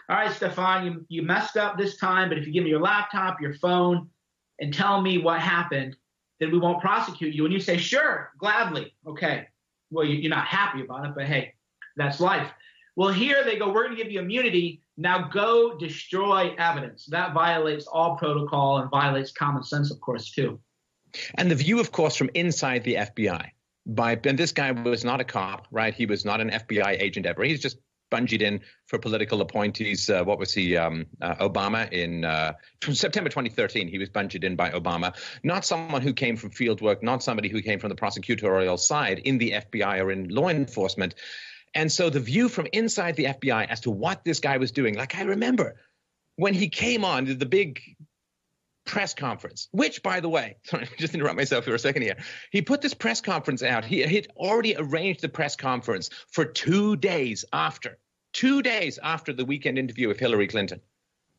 all right, Stefan, you messed up this time, but if you give me your laptop, your phone, and tell me what happened, then we won't prosecute you. And you say, sure, gladly. Okay. Well, you're not happy about it, but hey, that's life. Well, here they go, we're going to give you immunity. Now go destroy evidence. That violates all protocol and violates common sense, of course, too. And the view, of course, from inside the FBI. And this guy was not a cop, right? He was not an FBI agent ever. He's just bungeed in for political appointees. What was he? Obama in September 2013. He was bungeed in by Obama. Not someone who came from field work, not somebody who came from the prosecutorial side in the FBI or in law enforcement. And so the view from inside the FBI as to what this guy was doing, like I remember when he came on the big press conference, which, by the way, sorry, just interrupt myself for a second here. He put this press conference out. He had already arranged the press conference for 2 days after the weekend interview with Hillary Clinton.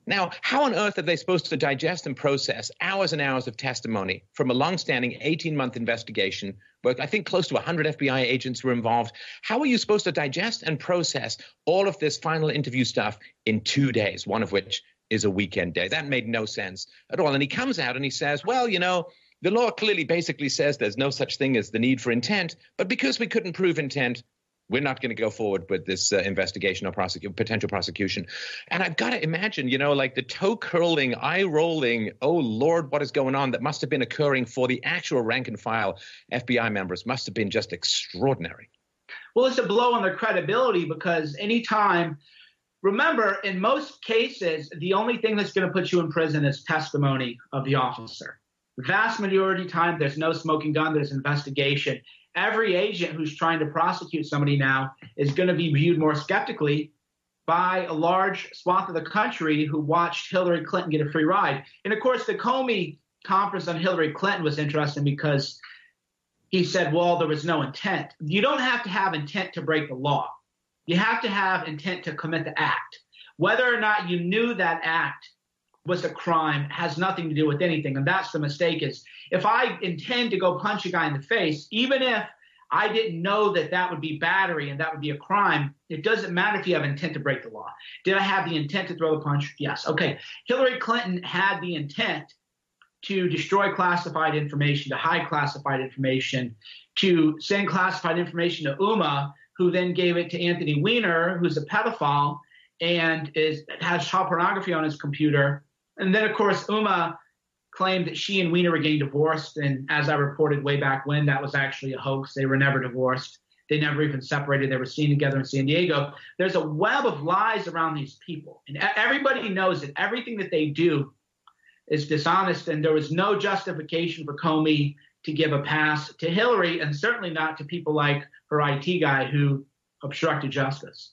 Now, how on earth are they supposed to digest and process hours and hours of testimony from a longstanding 18-month investigation where I think close to 100 FBI agents were involved? How are you supposed to digest and process all of this final interview stuff in 2 days, one of which is a weekend day? That made no sense at all. And he comes out and he says, well, you know, the law clearly basically says there's no such thing as the need for intent, but because we couldn't prove intent, we're not going to go forward with this investigation or potential prosecution. And I've got to imagine, you know, like the toe-curling, eye-rolling, oh, Lord, what is going on that must have been occurring for the actual rank-and-file FBI members must have been just extraordinary. Well, it's a blow on their credibility because anytime – remember, in most cases, the only thing that's going to put you in prison is testimony of the officer. The vast majority of the time, there's no smoking gun, there's investigation. Every agent who's trying to prosecute somebody now is going to be viewed more skeptically by a large swath of the country who watched Hillary Clinton get a free ride. And, of course, the Comey conference on Hillary Clinton was interesting because he said, well, there was no intent. You don't have to have intent to break the law. You have to have intent to commit the act. Whether or not you knew that act was a crime has nothing to do with anything. And that's the mistake is if I intend to go punch a guy in the face, even if I didn't know that that would be battery and that would be a crime, it doesn't matter if you have intent to break the law. Did I have the intent to throw the punch? Yes. Okay. Hillary Clinton had the intent to destroy classified information, to hide classified information, to send classified information to Uma, who then gave it to Anthony Weiner, who's a pedophile and has child pornography on his computer. And then, of course, Uma claimed that she and Weiner were getting divorced. And as I reported way back when, that was actually a hoax. They were never divorced. They never even separated. They were seen together in San Diego. There's a web of lies around these people. And everybody knows that everything that they do is dishonest. And there was no justification for Comey to give a pass to Hillary, and certainly not to people like her IT guy who obstructed justice.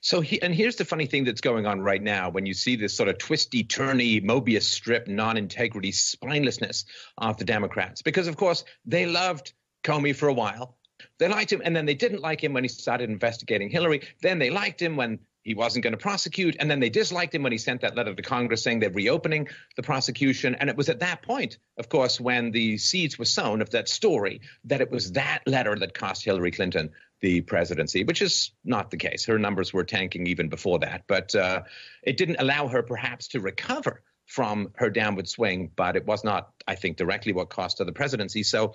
So here's the funny thing that's going on right now when you see this sort of twisty-turny, Mobius strip, non-integrity, spinelessness of the Democrats. Because, of course, they loved Comey for a while. They liked him, and then they didn't like him when he started investigating Hillary. Then they liked him when he wasn't going to prosecute, and then they disliked him when he sent that letter to Congress saying they're reopening the prosecution. And it was at that point, of course, when the seeds were sown of that story, that it was that letter that cost Hillary Clinton the presidency, which is not the case. Her numbers were tanking even before that. But it didn't allow her perhaps to recover from her downward swing, but it was not, I think, directly what cost her the presidency. So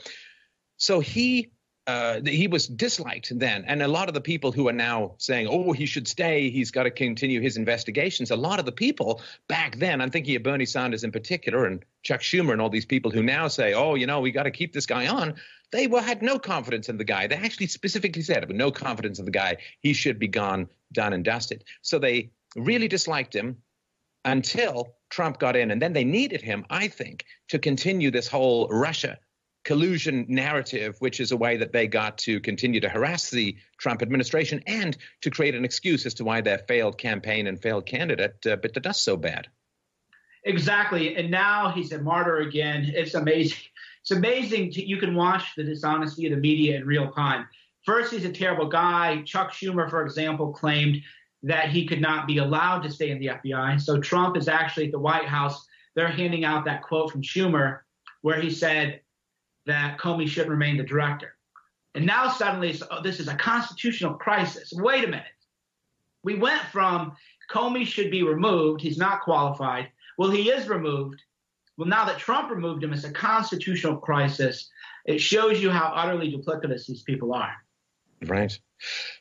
he was disliked then. And a lot of the people who are now saying, oh, he should stay, he's got to continue his investigations. A lot of the people back then, I'm thinking of Bernie Sanders in particular and Chuck Schumer and all these people who now say, oh, you know, we got to keep this guy on. They had no confidence in the guy. They actually specifically said, with no confidence in the guy, he should be gone, done and dusted. So they really disliked him until Trump got in. And then they needed him, I think, to continue this whole Russia collusion narrative, which is a way that they got to continue to harass the Trump administration and to create an excuse as to why their failed campaign and failed candidate bit the dust so bad. Exactly. And now he's a martyr again. It's amazing. It's amazing you can watch the dishonesty of the media in real time. First, he's a terrible guy. Chuck Schumer, for example, claimed that he could not be allowed to stay in the FBI. So Trump is actually at the White House. They're handing out that quote from Schumer where he said that Comey shouldn't remain the director. And now suddenly this is a constitutional crisis. Wait a minute. We went from Comey should be removed. He's not qualified. Well, he is removed. Well, now that Trump removed him, it's a constitutional crisis. It shows you how utterly duplicitous these people are. Right.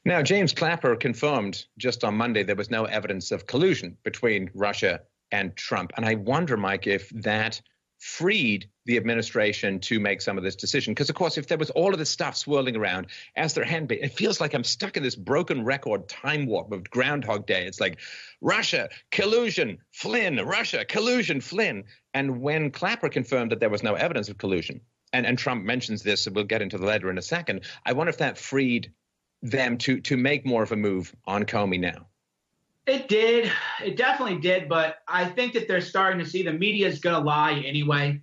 Now, James Clapper confirmed just on Monday there was no evidence of collusion between Russia and Trump. And I wonder, Mike, if that freed the administration to make some of this decision. Because, of course, if there was all of this stuff swirling around as there had been, it feels like I'm stuck in this broken record time warp of Groundhog Day. It's like Russia, collusion, Flynn, Russia, collusion, Flynn. And when Clapper confirmed that there was no evidence of collusion, and Trump mentions this, and we'll get into the letter in a second, I wonder if that freed them to make more of a move on Comey now. It did. It definitely did. But I think that they're starting to see the media is going to lie anyway.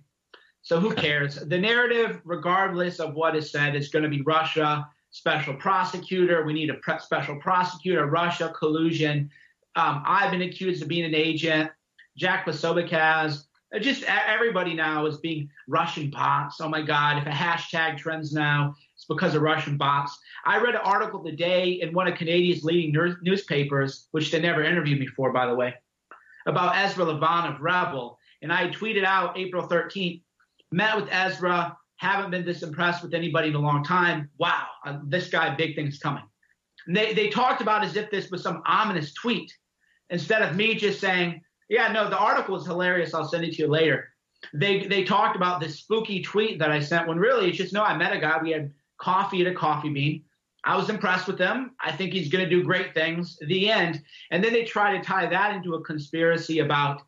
So who cares? The narrative, regardless of what is said, is going to be Russia, special prosecutor. We need a special prosecutor, Russia, collusion. I've been accused of being an agent. Jack Posobiec has. Just everybody now is being Russian bots. Oh, my God. If a hashtag trends now, it's because of Russian bots. I read an article today in one of Canadia's leading newspapers, which they never interviewed me for, by the way, about Ezra Levant of Rebel. And I tweeted out April 13th, met with Ezra, haven't been this impressed with anybody in a long time. Wow, this guy, big things coming. And they talked about as if this was some ominous tweet, instead of me just saying, yeah, no, the article is hilarious. I'll send it to you later. They talked about this spooky tweet that I sent when really it's just, no, I met a guy. We had coffee at a coffee bean. I was impressed with him. I think he's going to do great things. The end. And then they try to tie that into a conspiracy about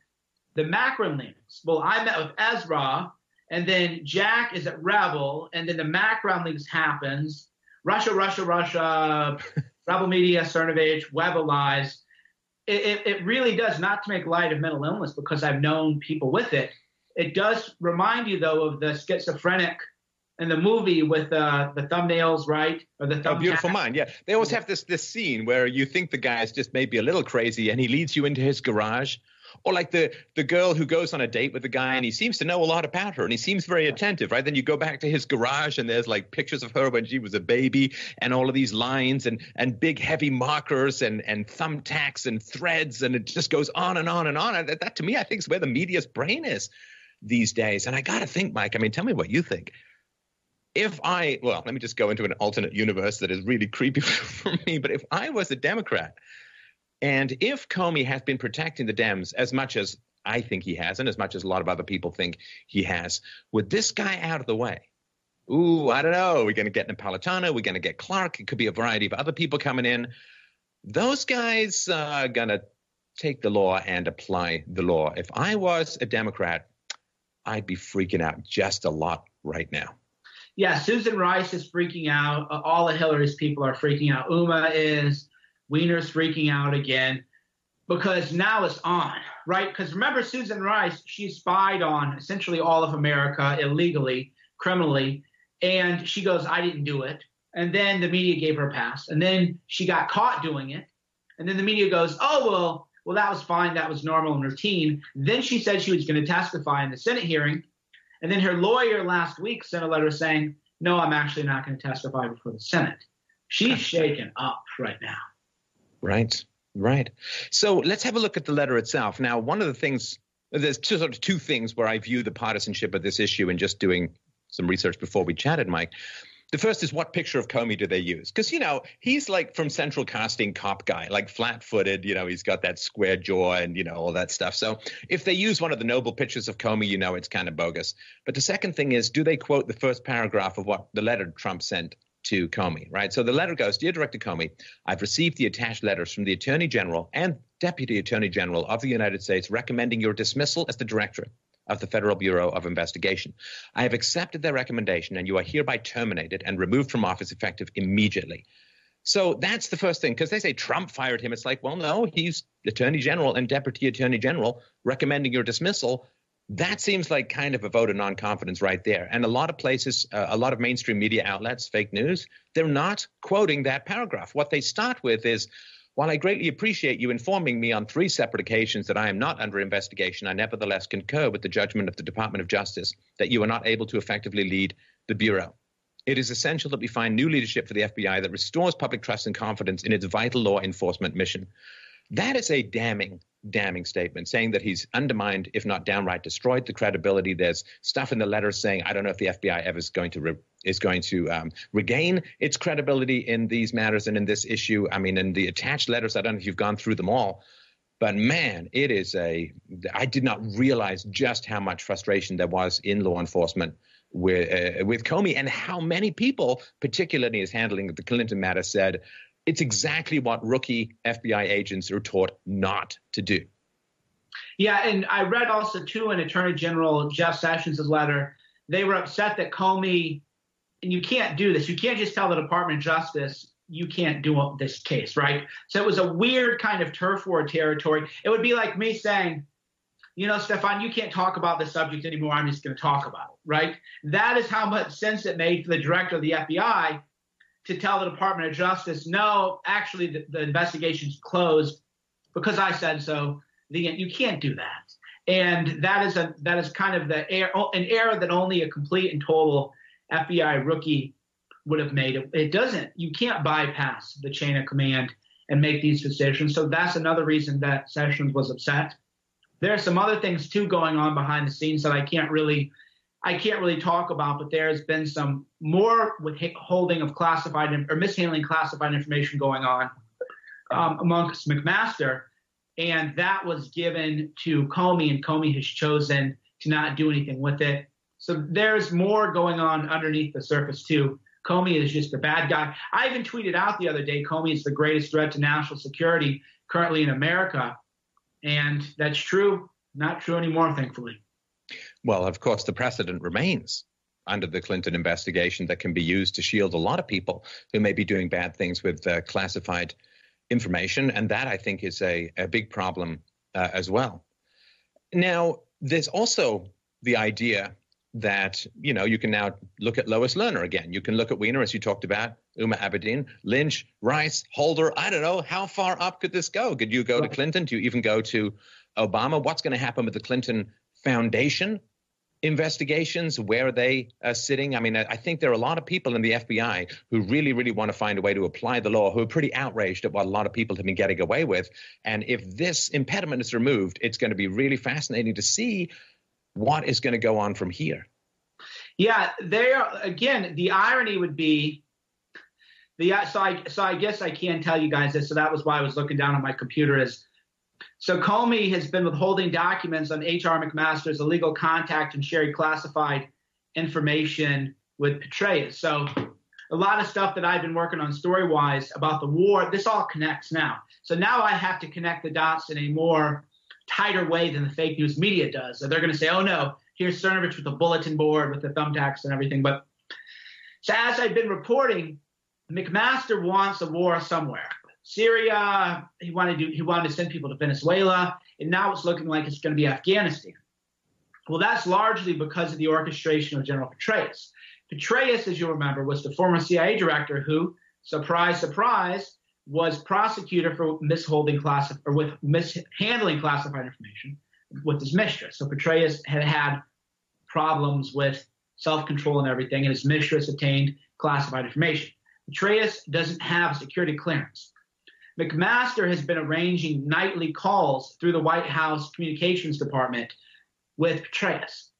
the Macron links. Well, I met with Ezra, and then Jack is at Rebel, and then the Macron links happens. Russia, Rebel Media, Cernovich, Web of Lies. It really does, not to make light of mental illness because I've known people with it. It does remind you, though, of the schizophrenic in the movie with the thumbnails, right? Or the A Beautiful Mind, yeah. They always have this scene where you think the guy is just maybe a little crazy and he leads you into his garage. Or like the girl who goes on a date with the guy and he seems to know a lot about her and he seems very attentive, right? Then you go back to his garage and there's like pictures of her when she was a baby and all of these lines and big heavy markers and thumbtacks and threads, and it just goes on and on and on. And that to me, I think is where the media's brain is these days. And I got to think, Mike, I mean, tell me what you think. Let me just go into an alternate universe that is really creepy for me. But if I was a Democrat, and if Comey has been protecting the Dems as much as I think he has, and as much as a lot of other people think he has, with this guy out of the way, I don't know. We're going to get Napolitano. We're going to get Clark. It could be a variety of other people coming in. Those guys are going to take the law and apply the law. If I was a Democrat, I'd be freaking out just a lot right now. Yeah, Susan Rice is freaking out. All of Hillary's people are freaking out. Uma is. Wiener's freaking out again because now it's on, right? Because remember, Susan Rice, she spied on essentially all of America illegally, criminally, and she goes, I didn't do it. And then the media gave her a pass. And then she got caught doing it. And then the media goes, oh, well, that was fine. That was normal and routine. Then she said she was going to testify in the Senate hearing. And then her lawyer last week sent a letter saying, no, I'm actually not going to testify before the Senate. She's shaken up right now. Right. So let's have a look at the letter itself. Now, one of the things, there's two things where I view the partisanship of this issue and just doing some research before we chatted, Mike. The first is, what picture of Comey do they use? Because, he's like from Central Casting cop guy, like flat-footed, he's got that square jaw and, all that stuff. So if they use one of the noble pictures of Comey, it's kind of bogus. But the second thing is, do they quote the first paragraph of what the letter Trump sent to Comey, right? So the letter goes, Dear Director Comey, I've received the attached letters from the Attorney General and Deputy Attorney General of the United States recommending your dismissal as the Director of the Federal Bureau of Investigation. I have accepted their recommendation and you are hereby terminated and removed from office effective immediately. So that's the first thing, because they say Trump fired him. It's like, well, no, he's Attorney General and Deputy Attorney General recommending your dismissal. That seems like kind of a vote of non-confidence right there. And a lot of places, a lot of mainstream media outlets, fake news, they're not quoting that paragraph. What they start with is, While I greatly appreciate you informing me on 3 separate occasions that I am not under investigation, I nevertheless concur with the judgment of the Department of Justice that you are not able to effectively lead the Bureau. It is essential that we find new leadership for the FBI that restores public trust and confidence in its vital law enforcement mission. That is a damning statement, saying that he's undermined, if not downright destroyed, the credibility. There's stuff in the letter saying, I don't know if the FBI ever is going to regain its credibility in these matters and in this issue. I mean, in the attached letters, I don't know if you've gone through them all, but man, I did not realize just how much frustration there was in law enforcement with Comey, and how many people, particularly as handling the Clinton matter, said it's exactly what rookie FBI agents are taught not to do. Yeah, and I read also, too, in Attorney General Jeff Sessions' letter, they were upset that Comey, and you can't do this. You can't just tell the Department of Justice you can't do this case, right? So it was a weird kind of turf war territory. It would be like me saying, you know, Stefan, you can't talk about this subject anymore. I'm just going to talk about it, right? That is how much sense it made for the director of the FBI to tell the Department of Justice, no, actually the investigation's closed because I said so. You can't do that. And that is kind of an error that only a complete and total FBI rookie would have made. It doesn't. You can't bypass the chain of command and make these decisions. So that's another reason that Sessions was upset. There are some other things too going on behind the scenes that I can't really talk about, but there has been some more withholding of classified or mishandling classified information going on amongst McMaster, and that was given to Comey, and Comey has chosen to not do anything with it. So there's more going on underneath the surface too. Comey is just a bad guy. I even tweeted out the other day, Comey is the greatest threat to national security currently in America. And that's true. Not true anymore, thankfully. Well, of course, the precedent remains under the Clinton investigation that can be used to shield a lot of people who may be doing bad things with classified information. And that, I think, is a big problem as well. Now, there's also the idea that, you know, you can now look at Lois Lerner again. You can look at Weiner, as you talked about, Uma Abedin, Lynch, Rice, Holder. I don't know. How far up could this go? Could you go to Clinton? Do you even go to Obama? What's going to happen with the Clinton Foundation investigations? Where are they sitting? I mean, I think there are a lot of people in the FBI who really, really want to find a way to apply the law, who are pretty outraged at what a lot of people have been getting away with. And if this impediment is removed, it's going to be really fascinating to see what is going to go on from here. Yeah, again, the irony would be, so I guess I can tell you guys this. So that was why I was looking down on my computer. So Comey has been withholding documents on H.R. McMaster's illegal contact and sharing classified information with Petraeus. So a lot of stuff that I've been working on story-wise about the war, this all connects now. So now I have to connect the dots in a more tighter way than the fake news media does. So they're going to say, oh, no, here's Cernovich with the bulletin board, with the thumbtacks and everything. But so as I've been reporting, McMaster wants a war somewhere. Syria, he wanted to send people to Venezuela, and now it's looking like it's going to be Afghanistan. Well, that's largely because of the orchestration of General Petraeus. Petraeus, as you'll remember, was the former CIA director who, surprise, surprise, was prosecutor for mishandling classified information with his mistress. So Petraeus had problems with self-control and everything, and his mistress obtained classified information. Petraeus doesn't have security clearance. McMaster has been arranging nightly calls through the White House Communications Department with Petraeus.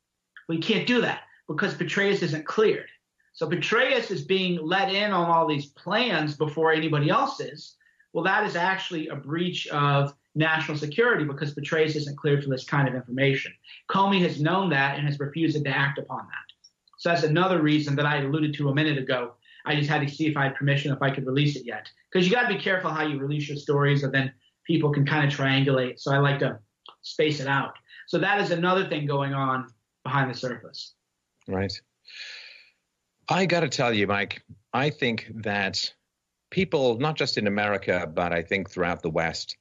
Well, you can't do that because Petraeus isn't cleared. So Petraeus is being let in on all these plans before anybody else is. Well, that is actually a breach of national security because Petraeus isn't cleared for this kind of information. Comey has known that and has refused to act upon that. So that's another reason that I alluded to a minute ago. I just had to see if I had permission, if I could release it yet. Because you got to be careful how you release your stories, and then people can kind of triangulate. So I like to space it out. So that is another thing going on behind the surface. Right. I got to tell you, Mike, I think that people, not just in America, but I think throughout the West,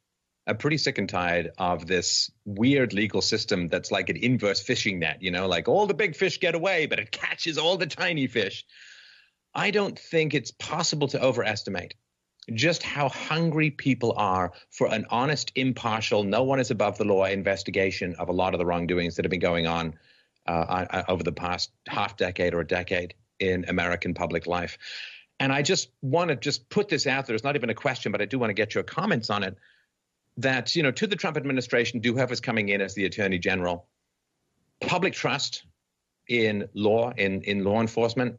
are pretty sick and tired of this weird legal system that's like an inverse fishing net, you know, like all the big fish get away, but it catches all the tiny fish. I don't think it's possible to overestimate just how hungry people are for an honest, impartial, no one is above the law investigation of a lot of the wrongdoings that have been going on over the past half decade or a decade in American public life. And I just want to just put this out there. It's not even a question, but I do want to get your comments on it. That, you know, to the Trump administration, do whoever's coming in as the Attorney General, public trust in law, in law enforcement,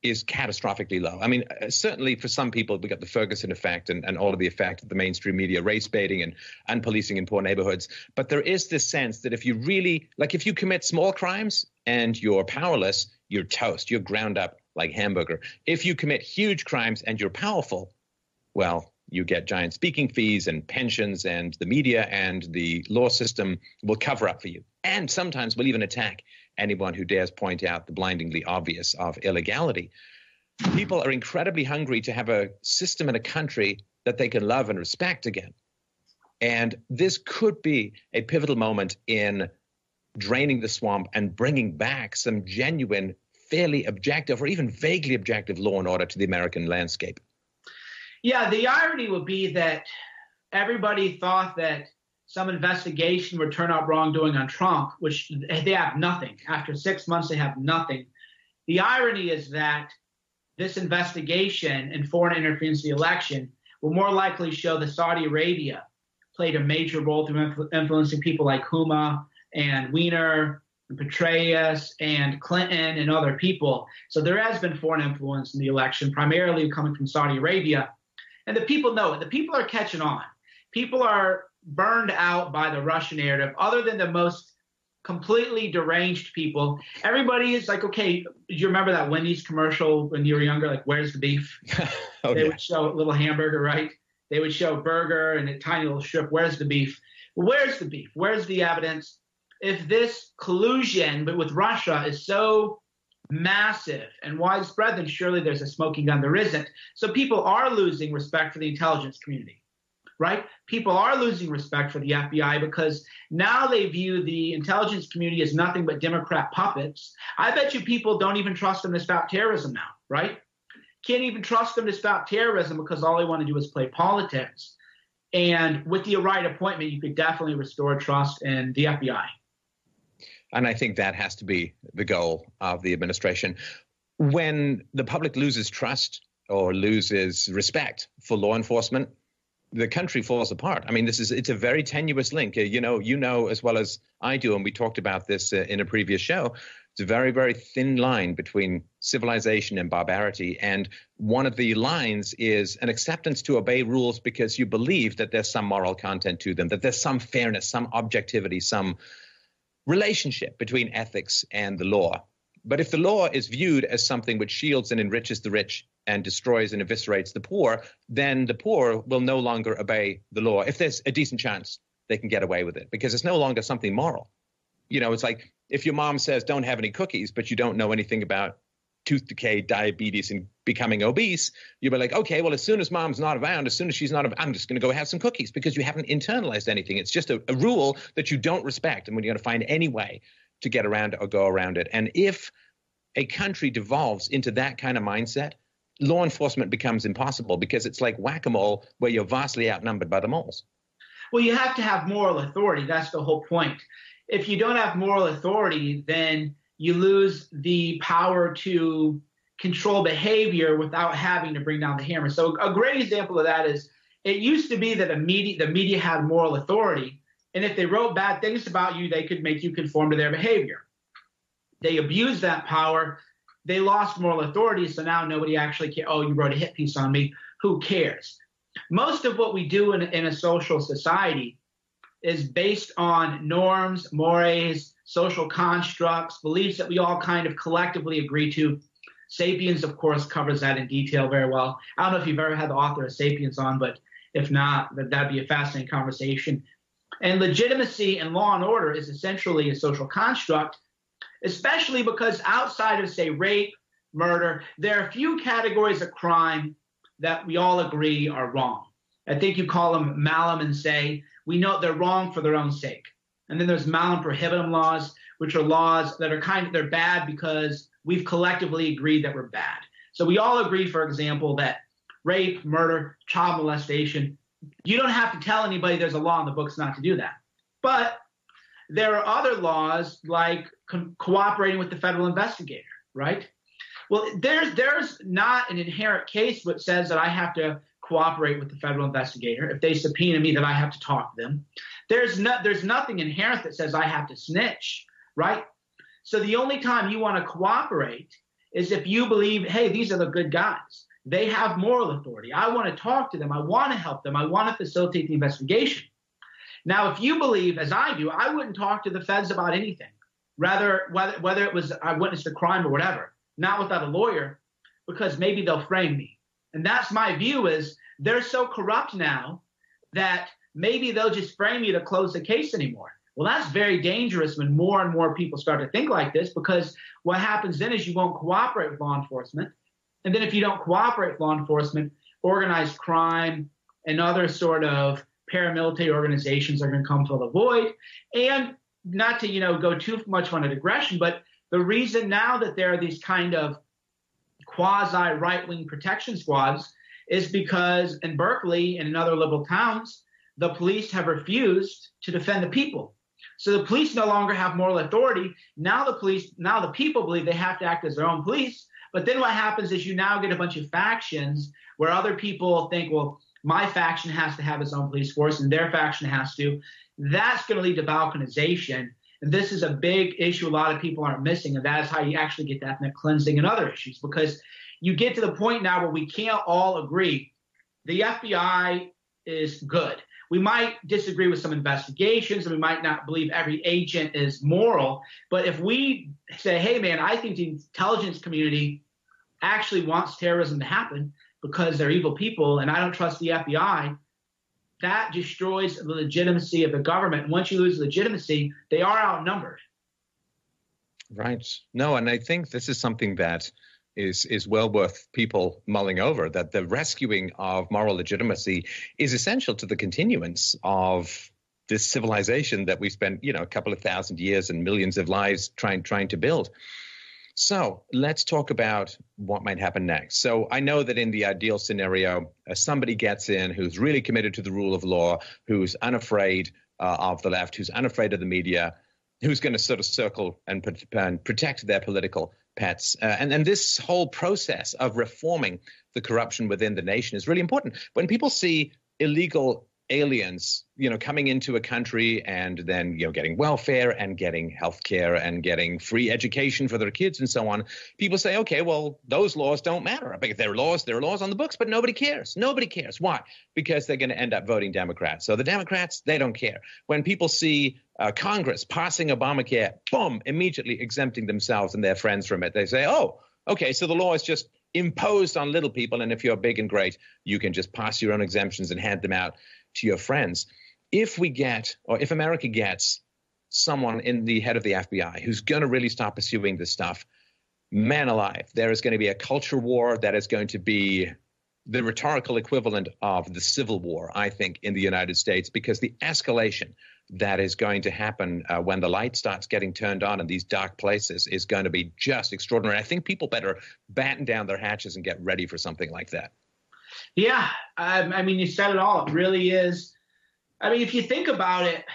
is catastrophically low. I mean, certainly for some people, we got the Ferguson effect and all of the effect of the mainstream media, race baiting and policing in poor neighborhoods. But there is this sense that if you really, like if you commit small crimes and you're powerless, you're toast, you're ground up like hamburger. If you commit huge crimes and you're powerful, well, you get giant speaking fees and pensions, and the media and the law system will cover up for you. And sometimes will even attack anyone who dares point out the blindingly obvious of illegality. People are incredibly hungry to have a system and a country that they can love and respect again. And this could be a pivotal moment in draining the swamp and bringing back some genuine, fairly objective or even vaguely objective law and order to the American landscape. Yeah, the irony would be that everybody thought that some investigation would turn out wrongdoing on Trump, which they have nothing. After 6 months, they have nothing. The irony is that this investigation and foreign interference in the election will more likely show that Saudi Arabia played a major role through influencing people like Huma and Weiner and Petraeus and Clinton and other people. So there has been foreign influence in the election, primarily coming from Saudi Arabia. And the people know it. The people are catching on. People are burned out by the Russian narrative, other than the most completely deranged people. Everybody is like, okay, do you remember that Wendy's commercial when you were younger? Like, where's the beef? They would show a little hamburger, right? They would show burger and a tiny little strip. Where's the beef? Well, where's the beef? Where's the evidence? If this collusion but with Russia is so massive and widespread, then surely there's a smoking gun. There isn't. So people are losing respect for the intelligence community, right? People are losing respect for the FBI because now they view the intelligence community as nothing but Democrat puppets. I bet you people don't even trust them to stop terrorism now, right? Can't even trust them to stop terrorism because all they want to do is play politics. And with the right appointment, you could definitely restore trust in the FBI. And I think that has to be the goal of the administration. When the public loses trust or loses respect for law enforcement, the country falls apart. I mean, it's a very tenuous link. You know as well as I do, and we talked about this in a previous show. It's a very, very thin line between civilization and barbarity. And one of the lines is an acceptance to obey rules because you believe that there's some moral content to them, that there's some fairness, some objectivity, some relationship between ethics and the law. But if the law is viewed as something which shields and enriches the rich and destroys and eviscerates the poor, then the poor will no longer obey the law. If there's a decent chance they can get away with it, because it's no longer something moral. You know, it's like if your mom says don't have any cookies, but you don't know anything about tooth decay, diabetes, and becoming obese, you'll be like, okay, well, as soon as mom's not around, as soon as she's not around, I'm just going to go have some cookies, because you haven't internalized anything. It's just a rule that you don't respect, and when you're going to find any way to get around it or go around it. And if a country devolves into that kind of mindset, law enforcement becomes impossible, because it's like whack-a-mole where you're vastly outnumbered by the moles. Well, you have to have moral authority. That's the whole point. If you don't have moral authority, then you lose the power to control behavior without having to bring down the hammer. So a great example of that is it used to be that the media had moral authority, and if they wrote bad things about you, they could make you conform to their behavior. They abused that power. They lost moral authority, so now nobody actually cares. Oh, you wrote a hit piece on me. Who cares? Most of what we do in a social society is based on norms, mores, social constructs, beliefs that we all kind of collectively agree to. Sapiens, of course, covers that in detail very well. I don't know if you've ever had the author of Sapiens on, but if not, that'd be a fascinating conversation. And legitimacy and law and order is essentially a social construct, especially because outside of, say, rape, murder, there are a few categories of crime that we all agree are wrong. I think you call them malum and say, we know they're wrong for their own sake. And then there's malum prohibitum laws, which are laws that are they're bad because we've collectively agreed that we're bad. So we all agree, for example, that rape, murder, child molestation. You don't have to tell anybody there's a law in the books not to do that. But there are other laws like cooperating with the federal investigator, right? Well, there's not an inherent case which says that I have to cooperate with the federal investigator. If they subpoena me, that I have to talk to them. There's nothing inherent that says I have to snitch, right? So the only time you want to cooperate is if you believe, hey, these are the good guys. They have moral authority. I want to talk to them. I want to help them. I want to facilitate the investigation. Now, if you believe, as I do, I wouldn't talk to the feds about anything, rather whether it was I witnessed a crime or whatever, not without a lawyer, because maybe they'll frame me. And that's my view, is they're so corrupt now that maybe they'll just frame you to close the case anymore. Well, that's very dangerous when more and more people start to think like this, because what happens then is you won't cooperate with law enforcement. And then if you don't cooperate with law enforcement, organized crime and other sort of paramilitary organizations are going to come fill the void. And not to, go too much on a digression, but the reason now that there are these kind of quasi right-wing protection squads is because in Berkeley and in other liberal towns, the police have refused to defend the people. So the police no longer have moral authority. Now the people believe they have to act as their own police. But then what happens is you now get a bunch of factions where other people think, well, my faction has to have its own police force and their faction has to. That's going to lead to balkanization. And this is a big issue a lot of people aren't missing. And that is how you actually get to ethnic cleansing and other issues, because you get to the point now where we can't all agree the FBI is good. We might disagree with some investigations and we might not believe every agent is moral. But if we say, hey, man, I think the intelligence community actually wants terrorism to happen because they're evil people and I don't trust the FBI, that destroys the legitimacy of the government. And once you lose legitimacy, they are outnumbered. Right. No, and I think this is something that is well worth people mulling over, that the rescuing of moral legitimacy is essential to the continuance of this civilization that we spent, a couple of thousand years and millions of lives trying to build. So let's talk about what might happen next. So I know that in the ideal scenario, somebody gets in who's really committed to the rule of law, who's unafraid of the left, who's unafraid of the media, who's going to sort of circle and protect their political pets. And this whole process of reforming the corruption within the nation is really important. When people see illegal aliens, coming into a country and then, getting welfare and getting health care and getting free education for their kids and so on, people say, okay, well, those laws don't matter. Because there are laws on the books, but nobody cares. Nobody cares. Why? Because they're going to end up voting Democrats. So the Democrats, they don't care. When people see Congress passing Obamacare, boom, immediately exempting themselves and their friends from it, they say, oh, okay, so the law is just imposed on little people. And if you're big and great, you can just pass your own exemptions and hand them out to your friends. If America gets someone in the head of the FBI who's going to really start pursuing this stuff, man alive, there is going to be a culture war that is going to be the rhetorical equivalent of the Civil War, I think, in the United States, because the escalation that is going to happen when the light starts getting turned on in these dark places is going to be just extraordinary. I think people better batten down their hatches and get ready for something like that. Yeah, I mean, you said it all. It really is. I mean, if you think about it,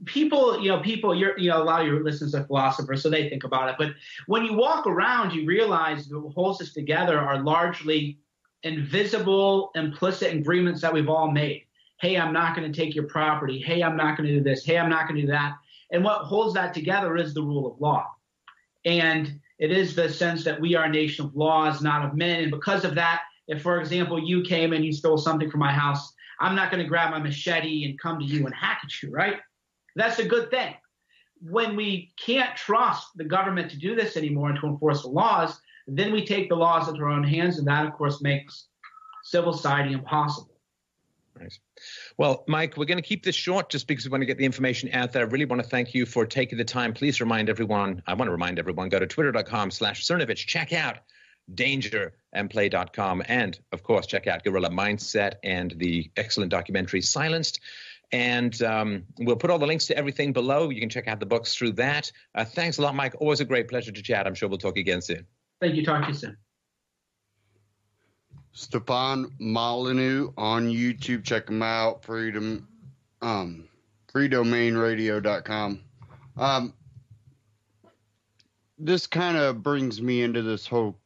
people, a lot of your listeners are philosophers, so they think about it. But when you walk around, you realize what holds us together are largely invisible, implicit agreements that we've all made. Hey, I'm not going to take your property. Hey, I'm not going to do this. Hey, I'm not going to do that. And what holds that together is the rule of law. And it is the sense that we are a nation of laws, not of men. And because of that, if, for example, you came and you stole something from my house, I'm not going to grab my machete and come to you and hack at you, right? That's a good thing. When we can't trust the government to do this anymore and to enforce the laws, then we take the laws into our own hands, and that, of course, makes civil society impossible. Right. Well, Mike, we're going to keep this short just because we want to get the information out there. I really want to thank you for taking the time. Please I want to remind everyone, go to twitter.com/Cernovich. Check out dangerandplay.com. And, of course, check out Guerrilla Mindset and the excellent documentary Silenced. And we'll put all the links to everything below. You can check out the books through that. Thanks a lot, Mike. Always a great pleasure to chat. I'm sure we'll talk again soon. Thank you. Talk to you soon. Stefan Molyneux on YouTube. Check him out. Freedomainradio.com. This kind of brings me into this whole,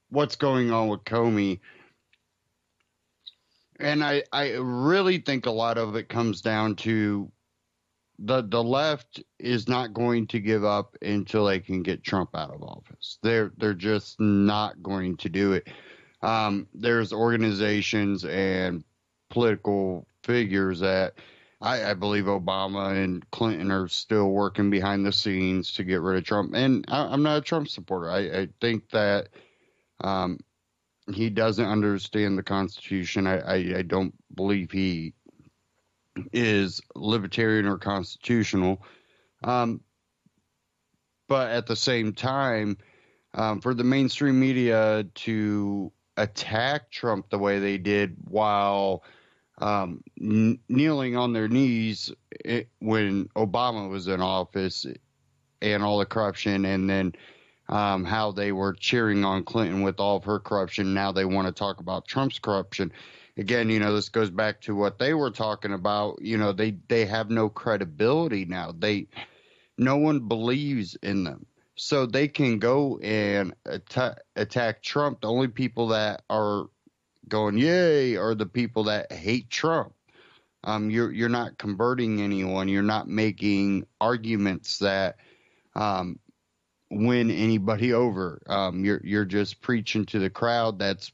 what's going on with Comey. And I really think a lot of it comes down to the left is not going to give up until they can get Trump out of office. They're just not going to do it. There's organizations and political figures that I believe Obama and Clinton are still working behind the scenes to get rid of Trump. And I'm not a Trump supporter. I think that he doesn't understand the Constitution. I don't believe he is libertarian or constitutional. But at the same time, for the mainstream media to attack Trump the way they did while kneeling on their knees when Obama was in office and all the corruption, and then how they were cheering on Clinton with all of her corruption. Now they want to talk about Trump's corruption. Again, this goes back to what they were talking about. They have no credibility now. No one believes in them. So they can go and attack Trump. The only people that are going, yay, are the people that hate Trump. You're not converting anyone. You're not making arguments that win anybody over. You're just preaching to the crowd that's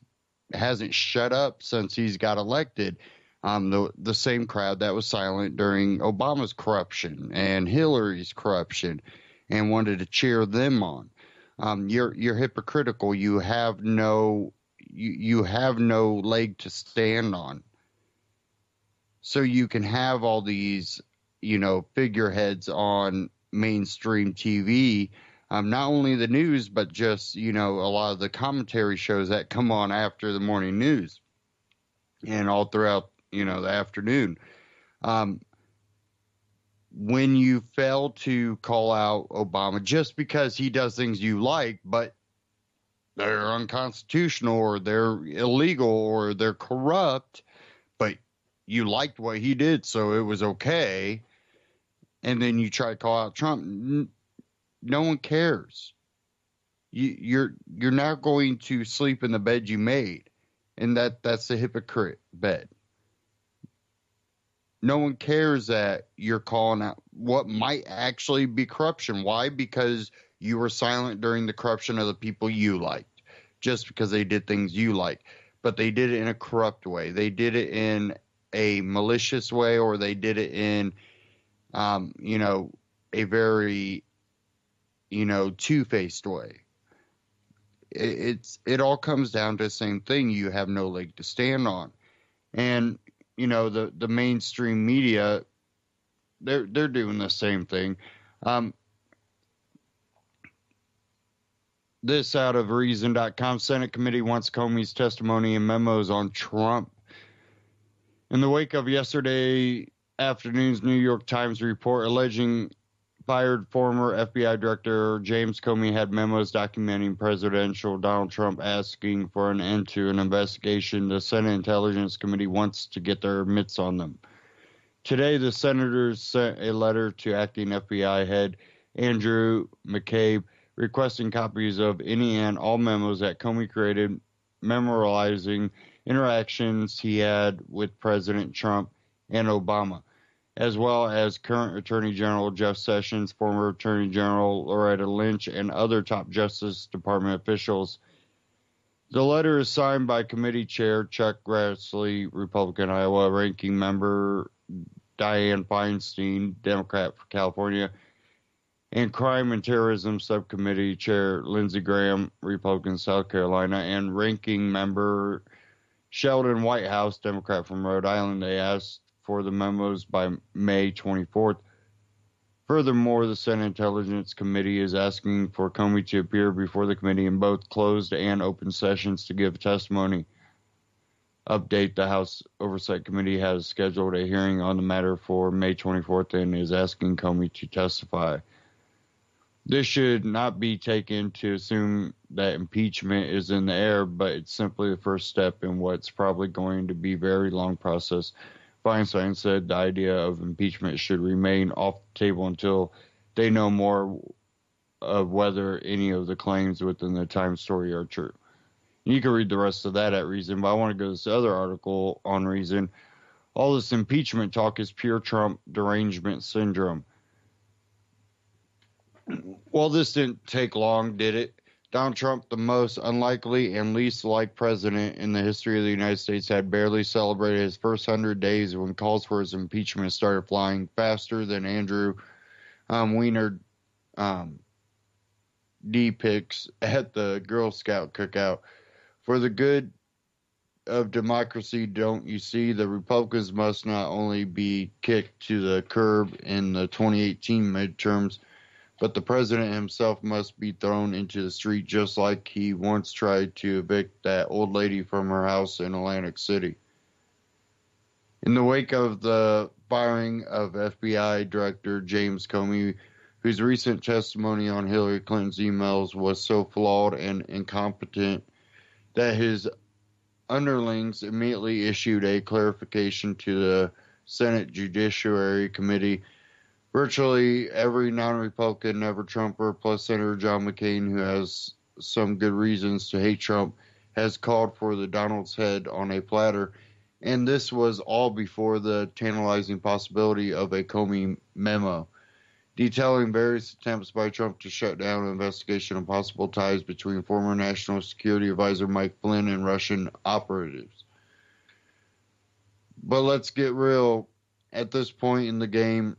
hasn't shut up since he's got elected. The same crowd that was silent during Obama's corruption and Hillary's corruption and wanted to cheer them on. You're hypocritical. You have no leg to stand on. So you can have all these, figureheads on mainstream TV, not only the news, but just, a lot of the commentary shows that come on after the morning news and all throughout, the afternoon. When you fail to call out Obama just because he does things you like, but they're unconstitutional or they're illegal or they're corrupt, but you liked what he did, so it was okay, and then you try to call out Trump, no one cares. You're not going to sleep in the bed you made, and that's a hypocrite bed. No one cares that you're calling out what might actually be corruption. Why? Because you were silent during the corruption of the people you liked, just because they did things you like. But they did it in a corrupt way. They did it in a malicious way, or they did it in, a very, two-faced way. It all comes down to the same thing. You have no leg to stand on. And, the mainstream media, they're doing the same thing. This out of Reason.com. Senate committee wants Comey's testimony and memos on Trump. In the wake of yesterday afternoon's New York Times report alleging fired former FBI Director James Comey had memos documenting presidential Donald Trump asking for an end to an investigation, the Senate Intelligence Committee wants to get their mitts on them. Today, the senators sent a letter to acting FBI head Andrew McCabe requesting copies of any and all memos that Comey created memorializing interactions he had with President Trump and Obama, as well as current Attorney General Jeff Sessions, former Attorney General Loretta Lynch, and other top Justice Department officials. The letter is signed by Committee Chair Chuck Grassley, Republican, Iowa, Ranking Member Dianne Feinstein, Democrat for California, and Crime and Terrorism Subcommittee Chair Lindsey Graham, Republican, South Carolina, and Ranking Member Sheldon Whitehouse, Democrat from Rhode Island. They asked for the memos by May 24th. Furthermore, the Senate Intelligence Committee is asking for Comey to appear before the committee in both closed and open sessions to give testimony. Update: the House Oversight Committee has scheduled a hearing on the matter for May 24th and is asking Comey to testify. This should not be taken to assume that impeachment is in the air, but it's simply the first step in what's probably going to be a very long process. Feinstein said the idea of impeachment should remain off the table until they know more of whether any of the claims within the Times story are true. You can read the rest of that at Reason, but I want to go to this other article on Reason. All this impeachment talk is pure Trump derangement syndrome. Well, this didn't take long, did it? Donald Trump, the most unlikely and least liked president in the history of the United States, had barely celebrated his first 100 days when calls for his impeachment started flying faster than Andrew Weiner depicts at the Girl Scout cookout. For the good of democracy, don't you see, the Republicans must not only be kicked to the curb in the 2018 midterms, but the president himself must be thrown into the street, just like he once tried to evict that old lady from her house in Atlantic City. In the wake of the firing of FBI Director James Comey, whose recent testimony on Hillary Clinton's emails was so flawed and incompetent that his underlings immediately issued a clarification to the Senate Judiciary Committee, virtually every non-Republican, never-Trumper, plus Senator John McCain, who has some good reasons to hate Trump, has called for the Donald's head on a platter. And this was all before the tantalizing possibility of a Comey memo, detailing various attempts by Trump to shut down an investigation of possible ties between former National Security Advisor Mike Flynn and Russian operatives. But let's get real. At this point in the game,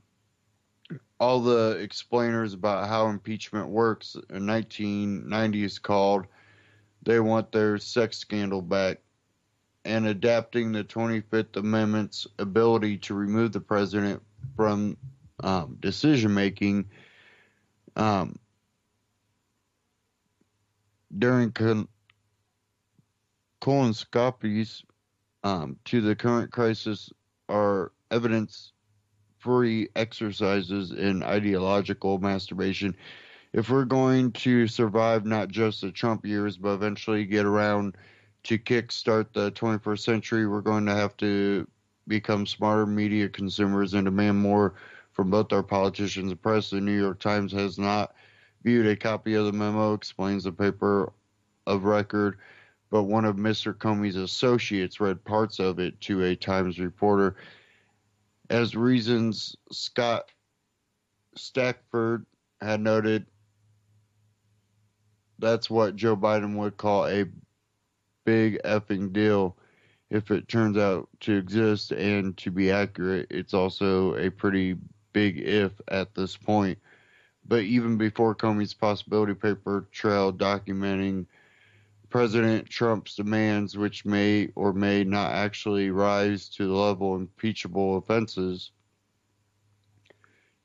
all the explainers about how impeachment works in 1990s called, they want their sex scandal back, and adapting the 25th Amendment's ability to remove the president from decision-making during colonoscopies to the current crisis are evidence-free exercises in ideological masturbation. If we're going to survive not just the Trump years, but eventually get around to kickstart the 21st century, we're going to have to become smarter media consumers and demand more from both our politicians and press. The New York Times has not viewed a copy of the memo, explains the paper of record, but one of Mr. Comey's associates read parts of it to a Times reporter. As reasons, Scott Stackford had noted, that's what Joe Biden would call a big effing deal if it turns out to exist, and to be accurate, it's also a pretty big if at this point. But even before Comey's possibility paper trail documenting President Trump's demands, which may or may not actually rise to the level of impeachable offenses,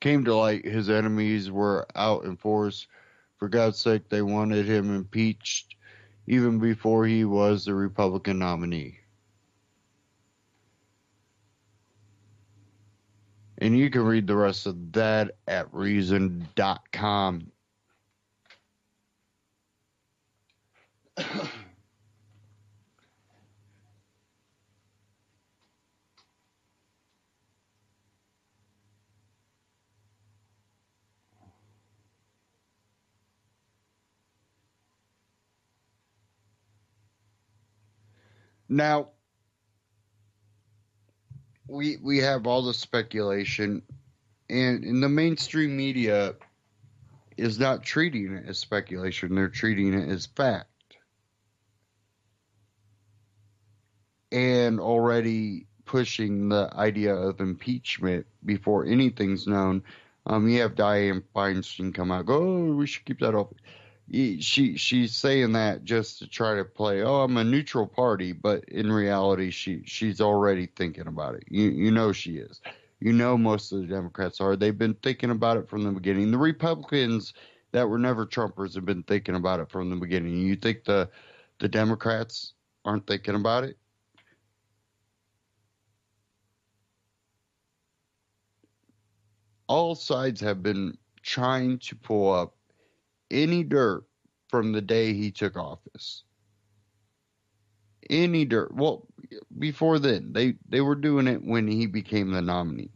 came to light, his enemies were out in force. For God's sake, they wanted him impeached even before he was the Republican nominee. And you can read the rest of that at Reason.com. Now, we have all the speculation, and in the mainstream media is not treating it as speculation. They're treating it as fact. And already pushing the idea of impeachment before anything's known. You have Dianne Feinstein come out, go, oh, we should keep that open. She's saying that just to try to play, oh, I'm a neutral party, but in reality, she's already thinking about it. You know she is. You know most of the Democrats are. They've been thinking about it from the beginning. The Republicans that were never Trumpers have been thinking about it from the beginning. You think the Democrats aren't thinking about it? All sides have been trying to pull up any dirt from the day he took office. Any dirt. Well, before then, they were doing it when he became the nominee.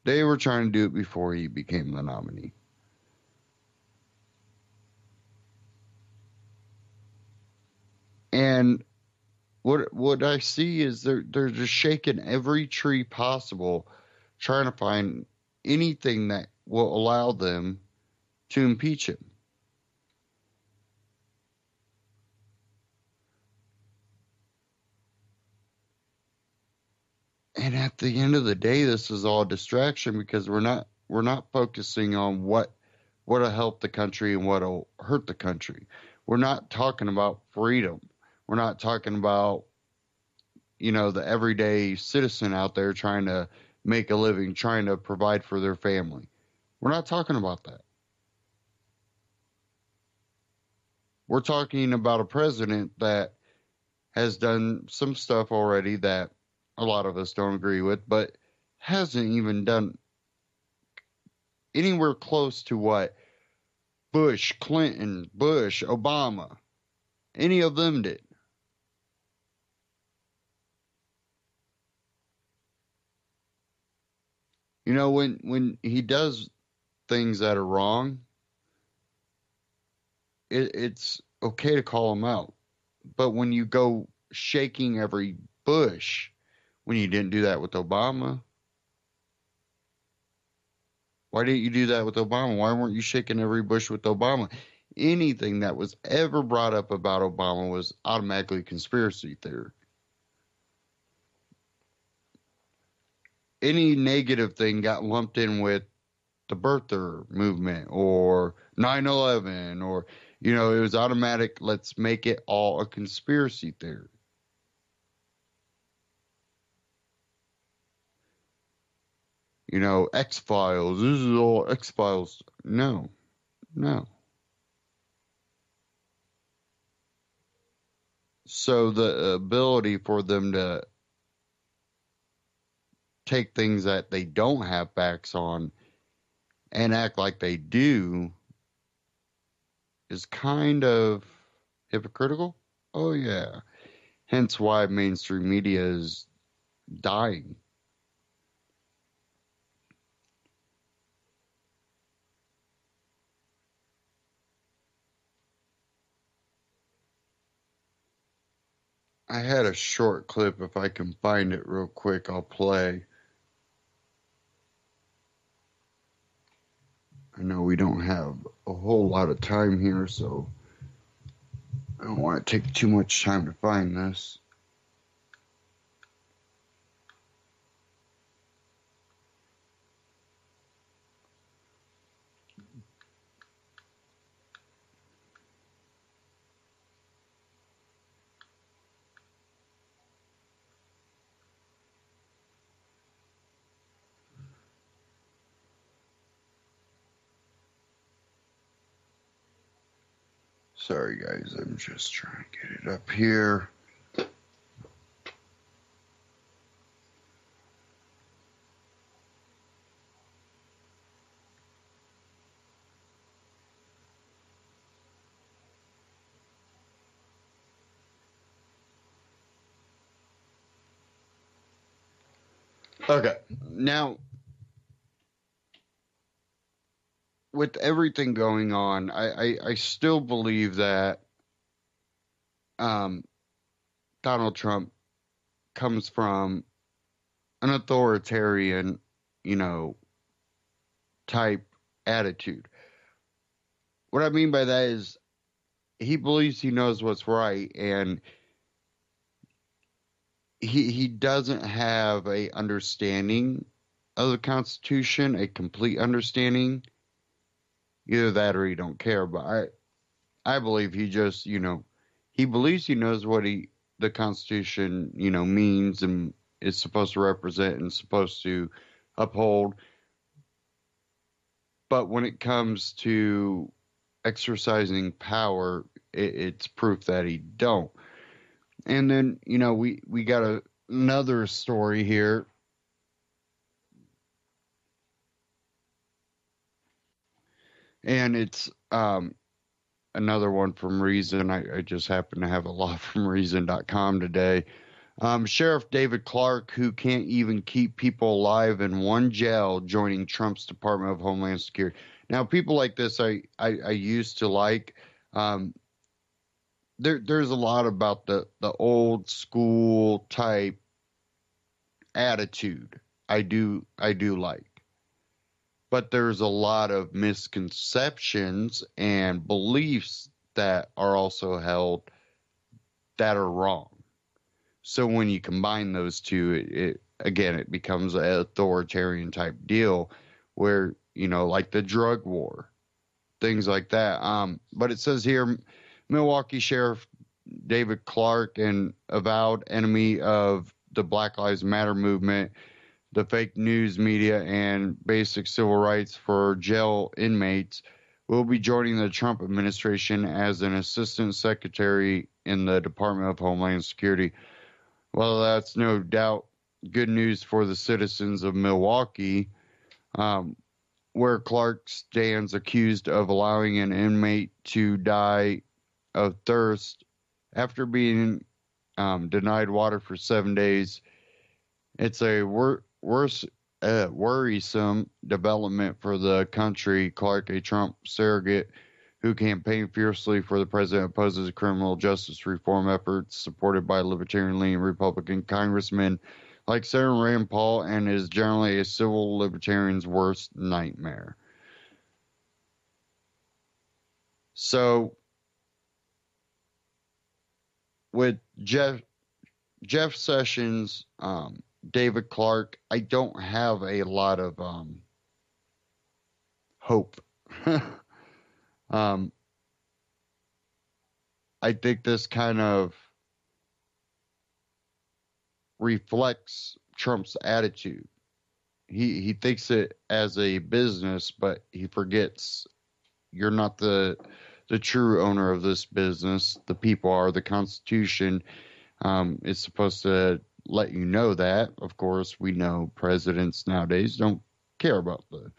They were trying to do it before he became the nominee. And what I see is they're just shaking every tree possible, trying to find anything that will allow them to impeach him. And at the end of the day, this is all a distraction because we're not focusing on what'll help the country and what'll hurt the country. We're not talking about freedom. We're not talking about, the everyday citizen out there trying to make a living, trying to provide for their family. We're not talking about that. We're talking about a president that has done some stuff already that a lot of us don't agree with, but hasn't even done anywhere close to what Bush, Clinton, Bush, Obama, any of them did. When he does things that are wrong, it's okay to call him out. But when you go shaking every bush, when you didn't do that with Obama, why didn't you do that with Obama? Why weren't you shaking every bush with Obama? Anything that was ever brought up about Obama was automatically conspiracy theory. Any negative thing got lumped in with the birther movement or 9/11 or, it was automatic. Let's make it all a conspiracy theory. X-Files. This is all X-Files. No. So the ability for them to take things that they don't have facts on and act like they do is kind of hypocritical. Oh, yeah. Hence why mainstream media is dying. I had a short clip. If I can find it real quick, I'll play. I know we don't have a whole lot of time here, so I don't want to take too much time to find this. Sorry, guys, I'm just trying to get it up here. Okay, now, with everything going on, I still believe that Donald Trump comes from an authoritarian, type attitude. What I mean by that is he believes he knows what's right, and he doesn't have a understanding of the Constitution, a complete understanding. Either that or he don't care. But I believe he just, he believes he knows what the Constitution, means and is supposed to represent and supposed to uphold. But when it comes to exercising power, it's proof that he don't. And then, we got another story here. And it's another one from Reason. I just happen to have a lot from Reason.com today. Sheriff David Clark, who can't even keep people alive in one jail, joining Trump's Department of Homeland Security. Now, people like this I used to like. There's a lot about the old school type attitude I do like. But there's a lot of misconceptions and beliefs that are also held that are wrong. So when you combine those two, it becomes an authoritarian type deal where, like the drug war, things like that. But it says here, Milwaukee Sheriff David Clark, an avowed enemy of the Black Lives Matter movement, the fake news media, and basic civil rights for jail inmates, will be joining the Trump administration as an assistant secretary in the Department of Homeland Security. Well, that's no doubt good news for the citizens of Milwaukee, where Clark stands accused of allowing an inmate to die of thirst after being denied water for 7 days. It's a worrisome development for the country. Clark, a Trump surrogate who campaigned fiercely for the president, opposes criminal justice reform efforts supported by libertarian-leaning Republican congressmen like Senator Rand Paul, and is generally a civil libertarian's worst nightmare. So, with Jeff Sessions, David Clark, I don't have a lot of hope. I think this kind of reflects Trump's attitude. He thinks it as a business, but he forgets you're not the true owner of this business. The people are. The Constitution is supposed to let you know that. Of course, we know presidents nowadays don't care about the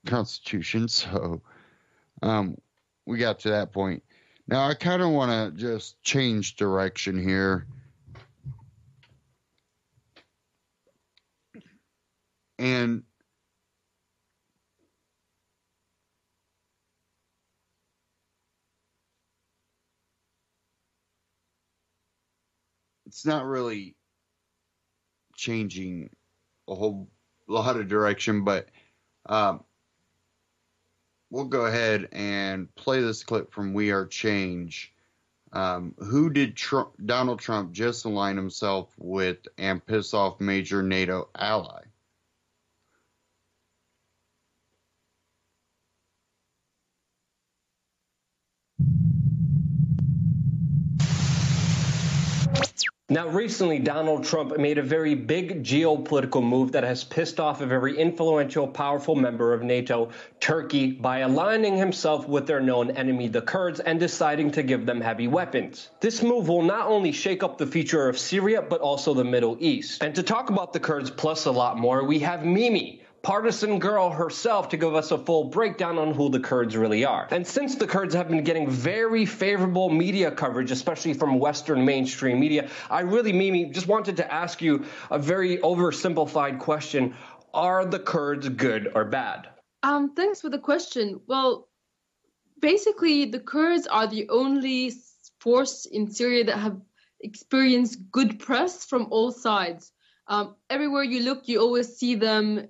Constitution, so we got to that point. Now, I kind of want to just change direction here. And it's not really changing a whole lot of direction, but we'll go ahead and play this clip from We Are Change. Who did Donald Trump just align himself with and piss off major NATO ally? Now, recently, Donald Trump made a very big geopolitical move that has pissed off a very influential, powerful member of NATO, Turkey, by aligning himself with their known enemy, the Kurds, and deciding to give them heavy weapons. This move will not only shake up the future of Syria, but also the Middle East. And to talk about the Kurds plus a lot more, we have Mimi, partisan girl herself, to give us a full breakdown on who the Kurds really are. And since the Kurds have been getting very favorable media coverage, especially from Western mainstream media, I really, Mimi, just wanted to ask you a very oversimplified question. Are the Kurds good or bad? Thanks for the question. Well, basically, the Kurds are the only force in Syria that have experienced good press from all sides. Everywhere you look, you always see them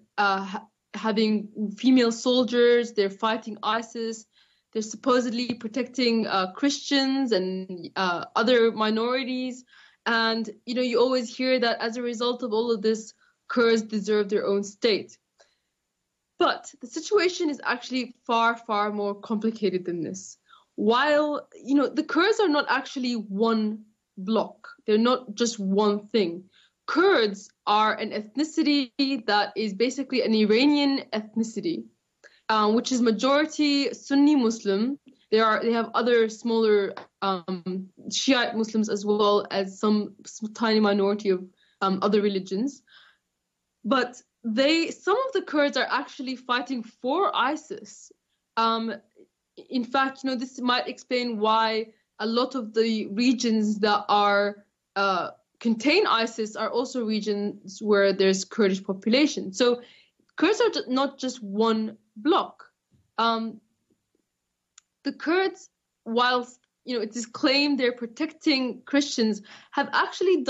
having female soldiers. They're fighting ISIS. They're supposedly protecting Christians and other minorities. And, you always hear that as a result of all of this, Kurds deserve their own state. But the situation is actually far, far more complicated than this. While, the Kurds are not actually one bloc. They're not just one thing. Kurds are an ethnicity that is basically an Iranian ethnicity, which is majority Sunni Muslim. They have other smaller Shiite Muslims as well as some tiny minority of other religions. But some of the Kurds are actually fighting for ISIS. in fact, this might explain why a lot of the regions that are contain ISIS are also regions where there's Kurdish population. So Kurds are not just one bloc. The Kurds, whilst it is claimed they're protecting Christians, have actually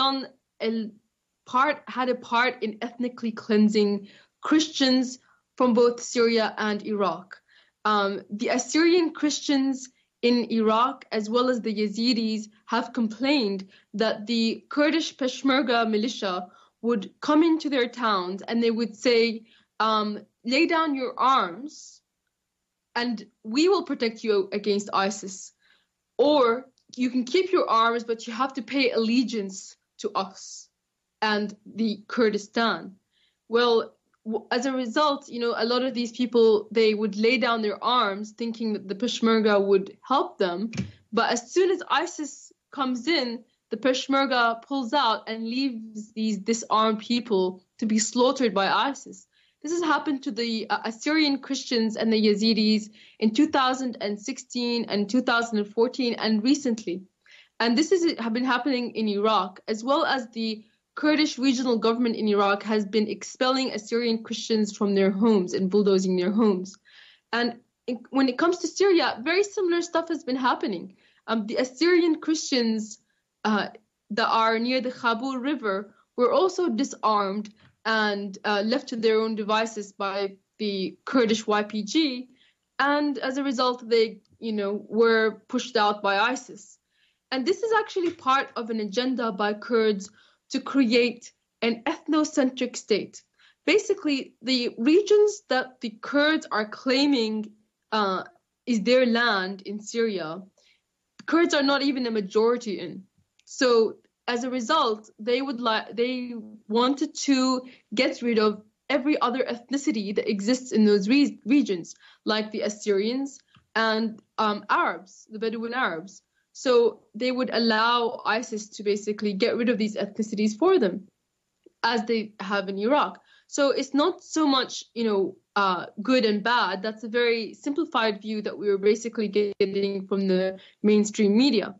had a part in ethnically cleansing Christians from both Syria and Iraq. The Assyrian Christians in Iraq, as well as the Yazidis, have complained that the Kurdish Peshmerga militia would come into their towns and they would say, lay down your arms and we will protect you against ISIS. Or you can keep your arms, but you have to pay allegiance to us and the Kurdistan. Well, as a result, a lot of these people, they would lay down their arms thinking that the Peshmerga would help them. But as soon as ISIS comes in, the Peshmerga pulls out and leaves these disarmed people to be slaughtered by ISIS. This has happened to the Assyrian Christians and the Yazidis in 2016 and 2014 and recently. And this has been happening in Iraq, as well as the Kurdish regional government in Iraq has been expelling Assyrian Christians from their homes and bulldozing their homes. And when it comes to Syria, very similar stuff has been happening. The Assyrian Christians that are near the Khabur River were also disarmed and left to their own devices by the Kurdish YPG. And as a result, they, were pushed out by ISIS. And this is actually part of an agenda by Kurds to create an ethnocentric state. Basically, the regions that the Kurds are claiming is their land in Syria, Kurds are not even a majority in. So as a result, they wanted to get rid of every other ethnicity that exists in those regions, like the Assyrians and Arabs, the Bedouin Arabs. So they would allow ISIS to basically get rid of these ethnicities for them, as they have in Iraq. So it's not so much, good and bad. That's a very simplified view that we were basically getting from the mainstream media.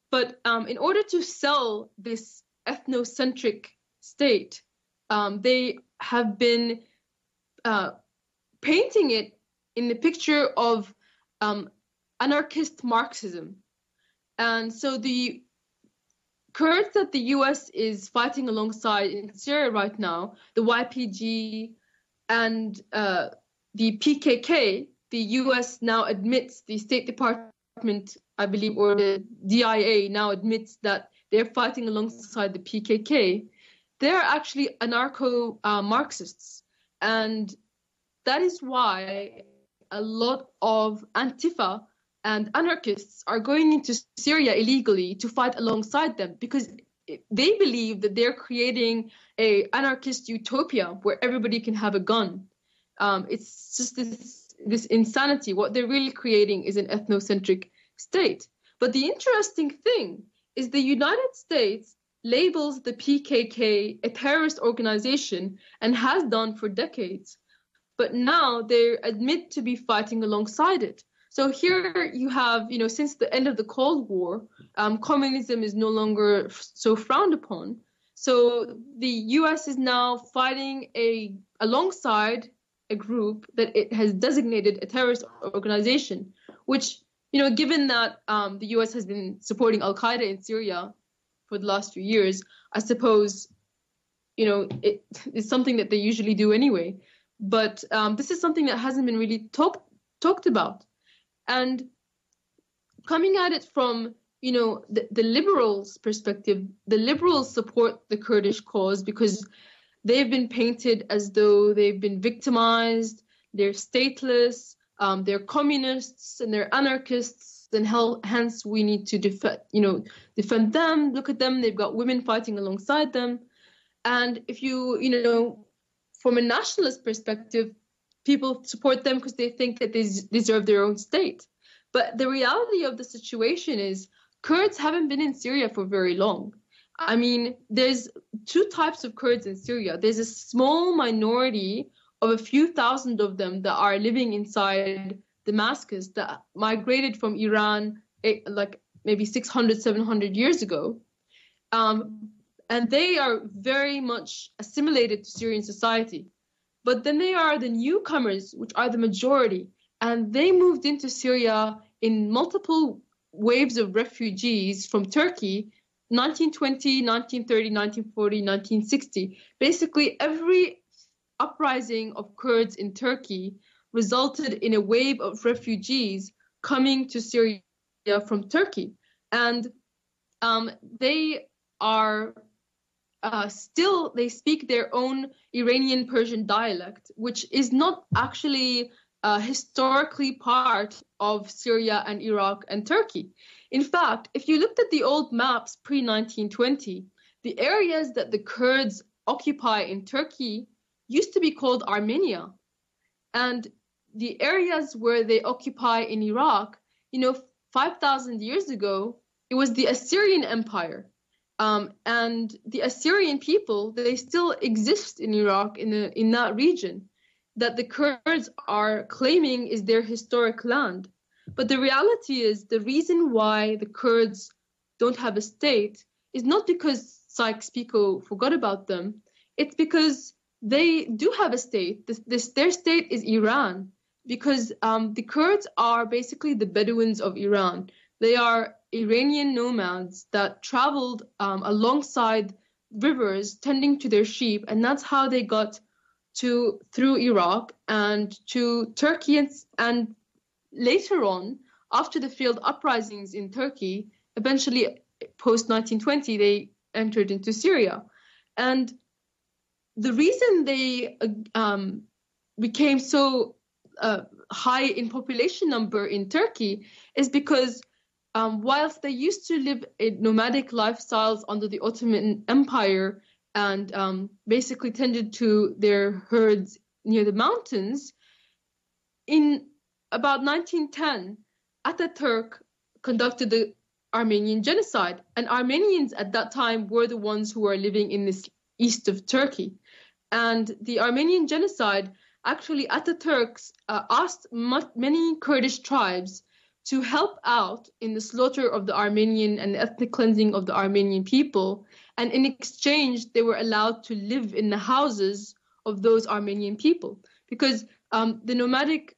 But in order to sell this ethnocentric state, they have been painting it in the picture of anarchist Marxism. And so the Kurds that the U.S. is fighting alongside in Syria right now, the YPG and the PKK, the U.S. now admits, the State Department, I believe, or the DIA now admits that they're fighting alongside the PKK. They're actually anarcho-Marxists. And that is why a lot of Antifa and anarchists are going into Syria illegally to fight alongside them because they believe that they're creating an anarchist utopia where everybody can have a gun. It's just this insanity. What they're really creating is an ethnocentric state. But the interesting thing is the United States labels the PKK a terrorist organization and has done for decades. But now they admit to be fighting alongside it. So here you have, since the end of the Cold War, communism is no longer so frowned upon. So the U.S. is now fighting alongside a group that it has designated a terrorist organization, which, given that the U.S. has been supporting Al-Qaeda in Syria for the last few years, I suppose, it's something that they usually do anyway. But this is something that hasn't been really talked about. And coming at it from, the liberals' perspective, the liberals support the Kurdish cause because they've been painted as though they've been victimized, they're stateless, they're communists, and they're anarchists, and hence we need to defend them. Look at them, they've got women fighting alongside them. And if you, from a nationalist perspective, people support them because they think that they deserve their own state. But the reality of the situation is Kurds haven't been in Syria for very long. I mean, there's two types of Kurds in Syria. There's a small minority of a few thousand of them that are living inside Damascus that migrated from Iran like maybe 600, 700 years ago. And they are very much assimilated to Syrian society. But then they are the newcomers, which are the majority. And they moved into Syria in multiple waves of refugees from Turkey, 1920, 1930, 1940, 1960. Basically, every uprising of Kurds in Turkey resulted in a wave of refugees coming to Syria from Turkey. And they are they speak their own Iranian Persian dialect, which is not actually historically part of Syria and Iraq and Turkey. In fact, if you looked at the old maps pre-1920, the areas that the Kurds occupy in Turkey used to be called Armenia. And the areas where they occupy in Iraq, 5,000 years ago, it was the Assyrian Empire. And the Assyrian people, they still exist in Iraq, in that region, that the Kurds are claiming is their historic land. But the reality is the reason why the Kurds don't have a state is not because Sykes-Picot forgot about them. It's because they do have a state. Their state is Iran, because the Kurds are basically the Bedouins of Iran. They are Iranian nomads that traveled alongside rivers tending to their sheep, and that's how they got through Iraq and to Turkey, and later on, after the failed uprisings in Turkey, eventually post-1920, they entered into Syria. And the reason they became so high in population number in Turkey is because whilst they used to live in nomadic lifestyles under the Ottoman Empire and basically tended to their herds near the mountains, in about 1910, Ataturk conducted the Armenian genocide. And Armenians at that time were the ones who were living in this east of Turkey. And the Armenian genocide, actually Ataturk asked many Kurdish tribes to help out in the slaughter of the Armenian and the ethnic cleansing of the Armenian people. And in exchange, they were allowed to live in the houses of those Armenian people. Because the nomadic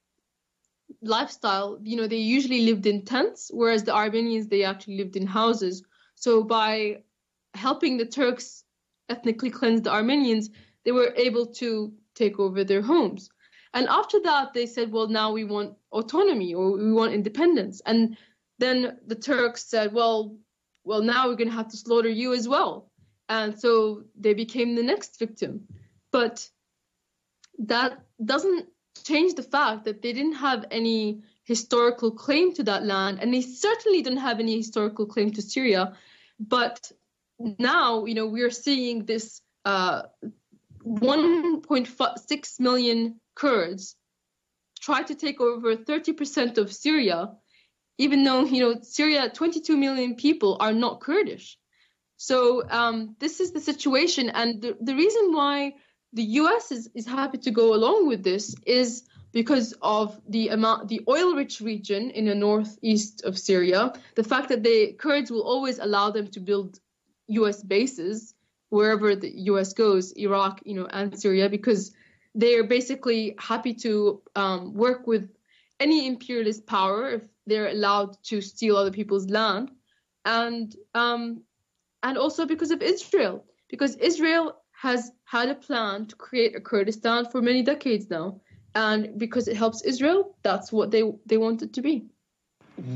lifestyle, they usually lived in tents, whereas the Armenians, they actually lived in houses. So by helping the Turks ethnically cleanse the Armenians, they were able to take over their homes. And after that, they said, well, now we want autonomy or we want independence. And then the Turks said, well, now we're going to have to slaughter you as well. And so they became the next victim. But that doesn't change the fact that they didn't have any historical claim to that land. And they certainly didn't have any historical claim to Syria. But now, we are seeing this 1.6 million Kurds try to take over 30% of Syria, even though, Syria, 22 million people are not Kurdish. So this is the situation. And the reason why the U.S. is happy to go along with this is because of the oil-rich region in the northeast of Syria, the fact that the Kurds will always allow them to build U.S. bases wherever the U.S. goes, Iraq, and Syria, because they are basically happy to work with any imperialist power if they're allowed to steal other people's land, and also because of Israel, because Israel has had a plan to create a Kurdistan for many decades now, and because it helps Israel, that's what they want it to be.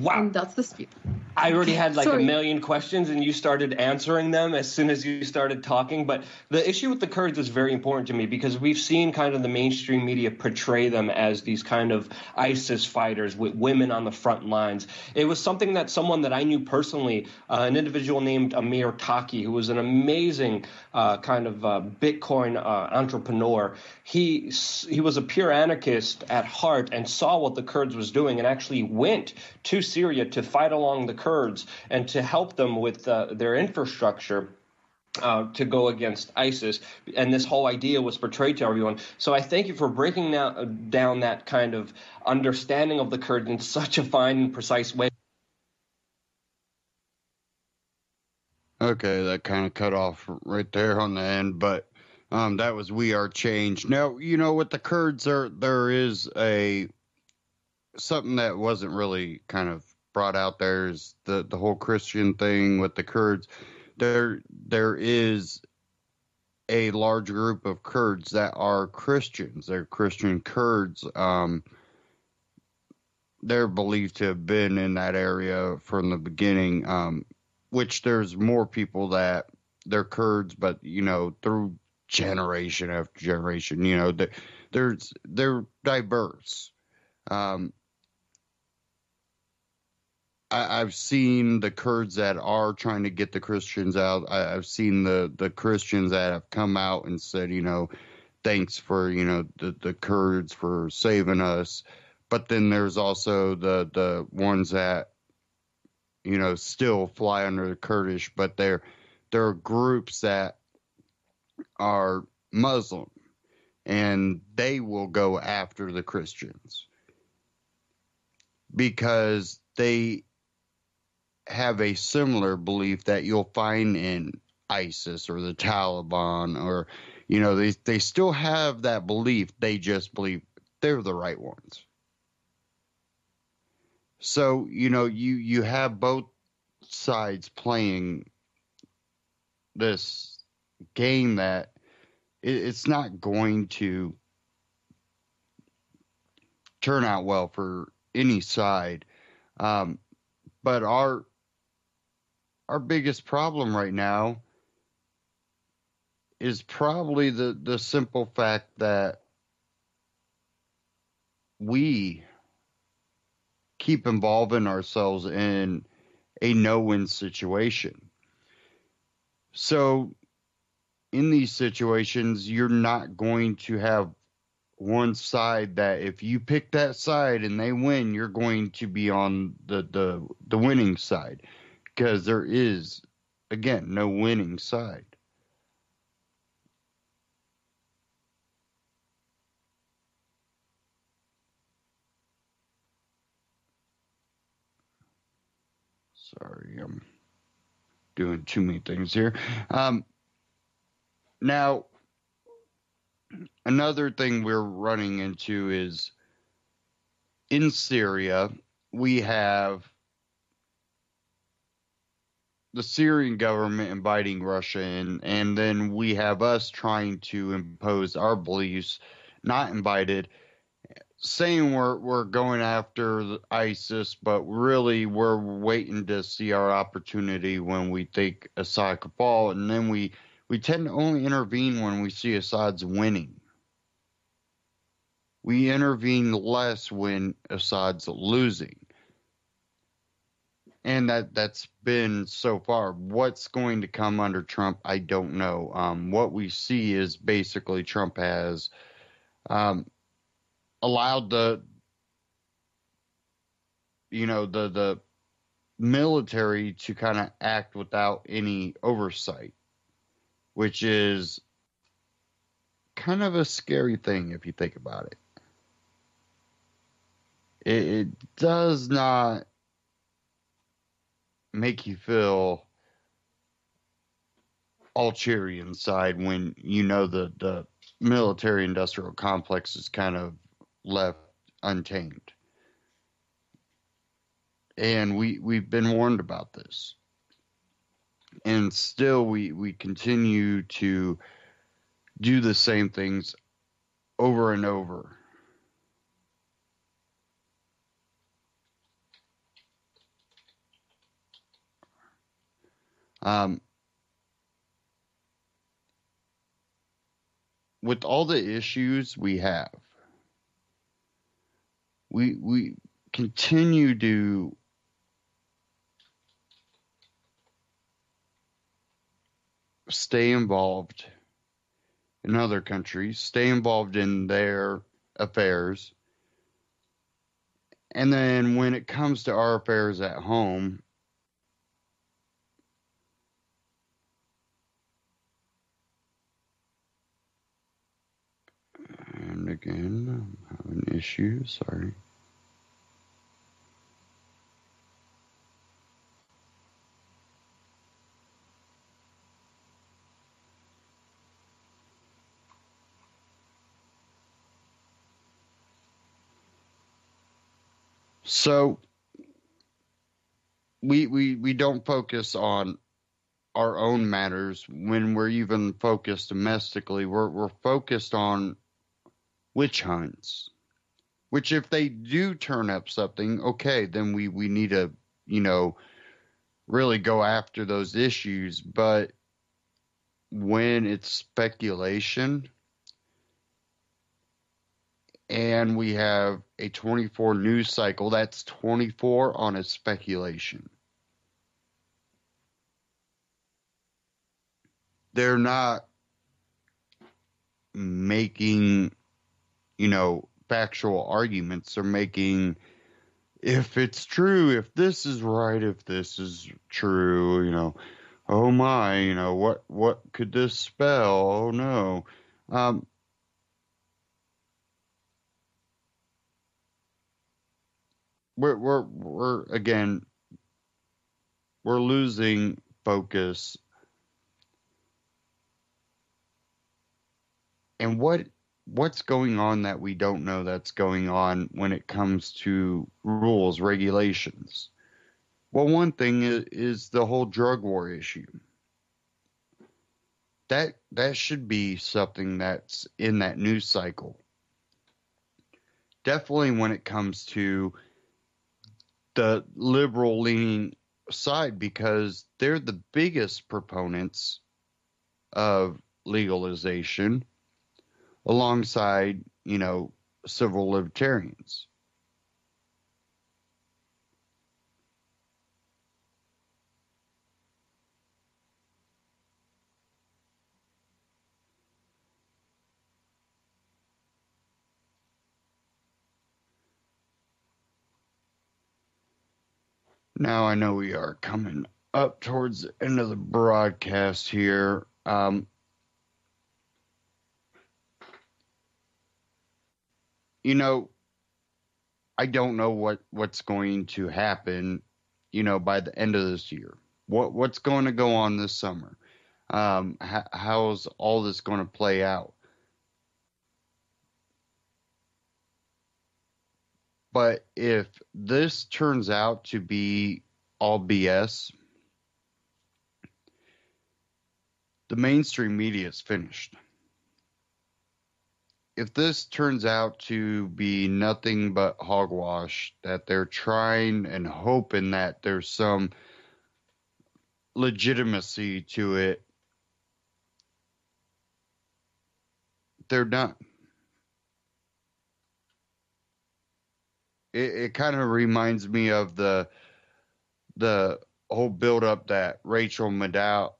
Wow. And that's the speed. I already had a million questions and you started answering them as soon as you started talking. But the issue with the Kurds is very important to me because we've seen kind of the mainstream media portray them as these kind of ISIS fighters with women on the front lines. It was something that someone that I knew personally, an individual named Amir Taki, who was an amazing Bitcoin entrepreneur. He was a pure anarchist at heart and saw what the Kurds was doing and actually went to Syria to fight along the Kurds and to help them with their infrastructure. to go against ISIS, and this whole idea was portrayed to everyone. So I thank you for breaking down that kind of understanding of the Kurds in such a fine and precise way. Okay, that kind of cut off right there on the end, but that was We Are Change. Now, you know, with the Kurds, there is something that wasn't really kind of brought out there is the whole Christian thing with the Kurds. There is a large group of Kurds that are Christians. They're Christian Kurds. They're believed to have been in that area from the beginning, which there's more people that they're Kurds, but, you know, through generation after generation, you know, they're diverse. I've seen the Kurds that are trying to get the Christians out. I've seen the Christians that have come out and said, you know, thanks for, you know, the Kurds for saving us. But then there's also the ones that, you know, still fly under the Kurdish, but there are groups that are Muslim, and they will go after the Christians because they have a similar belief that you'll find in ISIS or the Taliban, or, you know, they still have that belief. They just believe they're the right ones. So, you know, you have both sides playing this game that it's not going to turn out well for any side. But our biggest problem right now is probably the simple fact that we keep involving ourselves in a no-win situation. So in these situations, you're not going to have one side that if you pick that side and they win, you're going to be on the winning side, because there is, again, no winning side. Sorry, I'm doing too many things here. Now, another thing we're running into is in Syria, we have the Syrian government inviting Russia in, and then we have us trying to impose our beliefs, not invited, saying we're going after ISIS, but really we're waiting to see our opportunity when we think Assad could fall, and then we tend to only intervene when we see Assad's winning. We intervene less when Assad's losing. And that's been so far. What's going to come under Trump, I don't know. What we see is basically Trump has allowed the military to kind of act without any oversight, which is kind of a scary thing if you think about it. It does not make you feel all cheery inside when you know the military industrial complex is kind of left untamed. And we've been warned about this. And still we continue to do the same things over and over. With all the issues we have, we continue to stay involved in other countries, stay involved in their affairs, and then when it comes to our affairs at home, again. I'm having issues. Sorry. So we don't focus on our own matters when we're even focused domestically. We're focused on witch hunts, which if they do turn up something, okay, then we need to, really go after those issues. But when it's speculation and we have a 24 news cycle, that's 24 on a speculation. They're not making, factual arguments. They're making, if it's true, if this is right, if this is true, oh my, what could this spell? Oh no. We're again, we're losing focus. And what's going on that we don't know that's going on when it comes to rules, regulations? Well, one thing is the whole drug war issue. That should be something that's in that news cycle. Definitely when it comes to the liberal leaning side, because they're the biggest proponents of legalization alongside, civil libertarians. Now I know we are coming up towards the end of the broadcast here. I don't know what's going to happen, by the end of this year. What's going to go on this summer? How's all this going to play out? But if this turns out to be all BS, the mainstream media is finished. If this turns out to be nothing but hogwash, that they're trying and hoping that there's some legitimacy to it, they're done. It kind of reminds me of the whole build-up that Rachel Maddow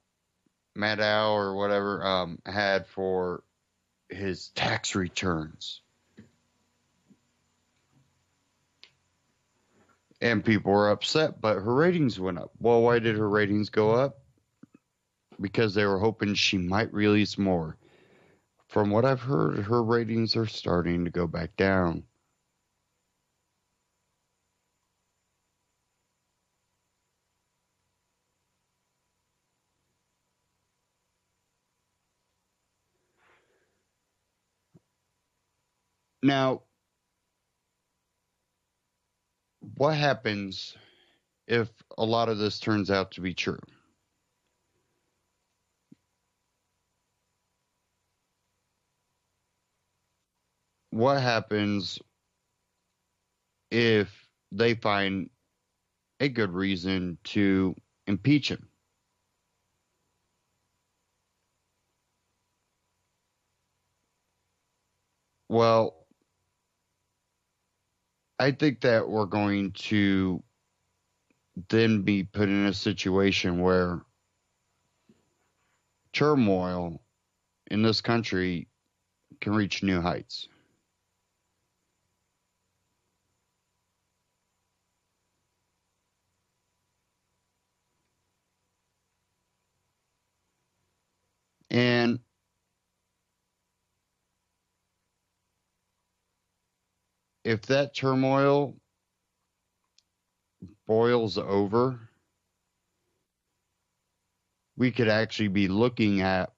or whatever had for his tax returns. And people were upset, but her ratings went up. Well, why did her ratings go up? Because they were hoping she might release more. From what I've heard, her ratings are starting to go back down. Now, what happens if a lot of this turns out to be true? What happens if they find a good reason to impeach him? Well, I think that we're going to then be put in a situation where turmoil in this country can reach new heights. And if that turmoil boils over, we could actually be looking at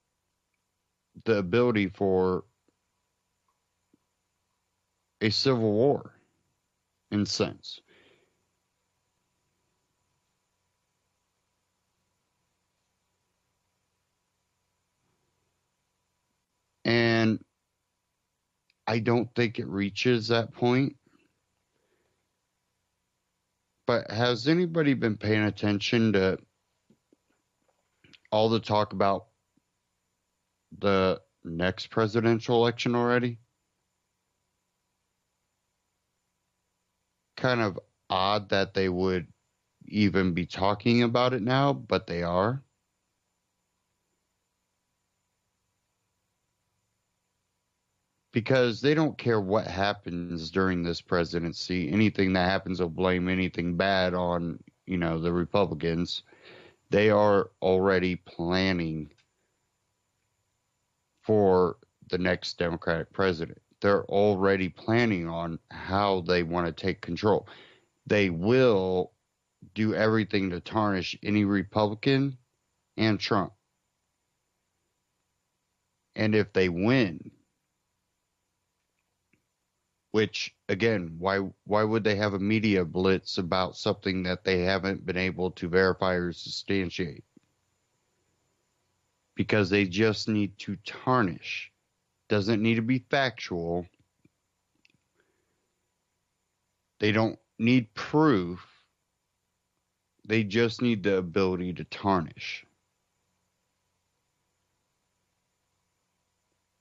the ability for a civil war, in a sense. And I don't think it reaches that point. But has anybody been paying attention to all the talk about the next presidential election already? Kind of odd that they would even be talking about it now, but they are. Because they don't care what happens during this presidency. Anything that happens, they'll blame anything bad on, the Republicans. They are already planning for the next Democratic president. They're already planning on how they want to take control. They will do everything to tarnish any Republican and Trump. And if they win, which, again, why would they have a media blitz about something that they haven't been able to verify or substantiate? Because they just need to tarnish. Doesn't need to be factual. They don't need proof. They just need the ability to tarnish.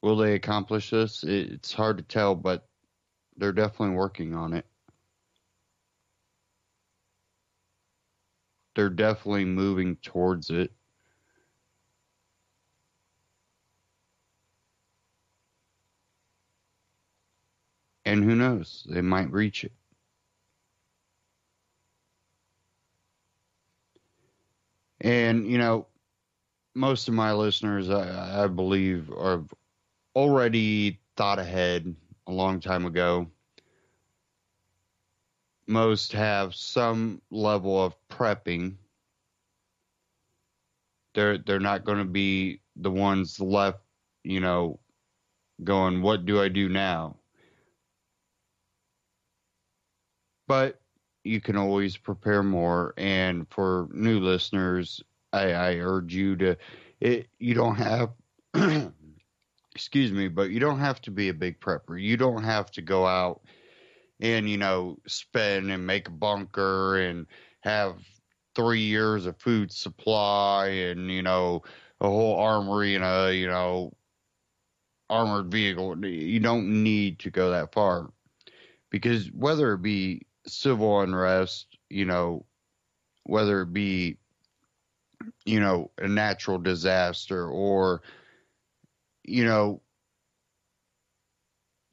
Will they accomplish this? It's hard to tell, but they're definitely working on it. They're definitely moving towards it. And who knows? They might reach it. And, most of my listeners, I believe, have already thought ahead a long time ago. Most have some level of prepping. They're not going to be the ones left, going, what do I do now? But you can always prepare more. And for new listeners, I urge you to, you don't have, excuse me, but you don't have to be a big prepper. You don't have to go out and, spend and make a bunker and have 3 years of food supply and, a whole armory and a, armored vehicle. You don't need to go that far, because whether it be civil unrest, whether it be, a natural disaster or,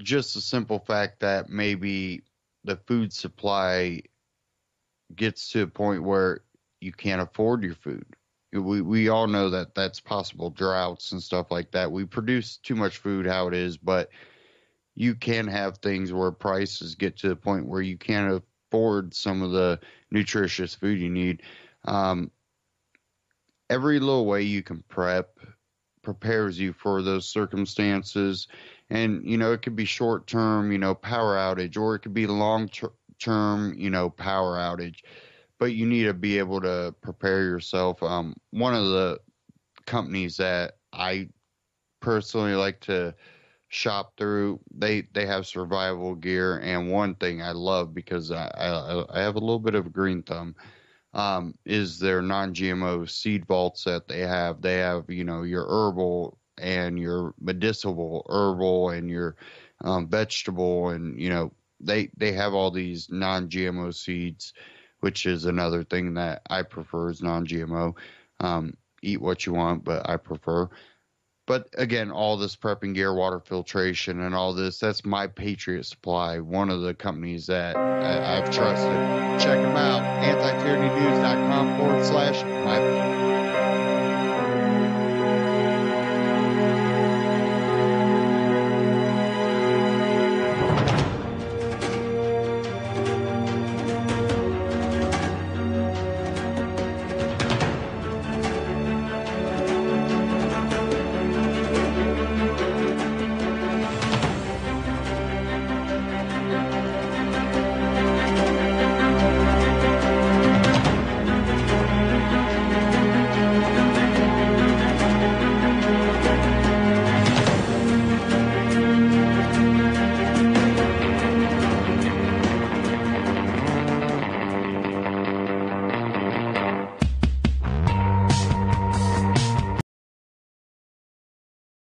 just the simple fact that maybe the food supply gets to a point where you can't afford your food. We all know that that's possible, droughts and stuff like that. We produce too much food how it is, but you can have things where prices get to the point where you can't afford some of the nutritious food you need. Every little way you can prepares you for those circumstances. And, it could be short term, power outage, or it could be long term, power outage. But you need to be able to prepare yourself. One of the companies that I personally like to shop through, they have survival gear. And one thing I love, because I have a little bit of a green thumb, is their non-GMO seed vaults that they have. They have, your herbal and your medicinal herbal and your vegetable, and, they have all these non-GMO seeds, which is another thing that I prefer is non-GMO. Eat what you want, but I prefer. But again, all this prepping gear, water filtration, and all this, that's My Patriot Supply, one of the companies that I've trusted. Check them out, antityrannynews.com/my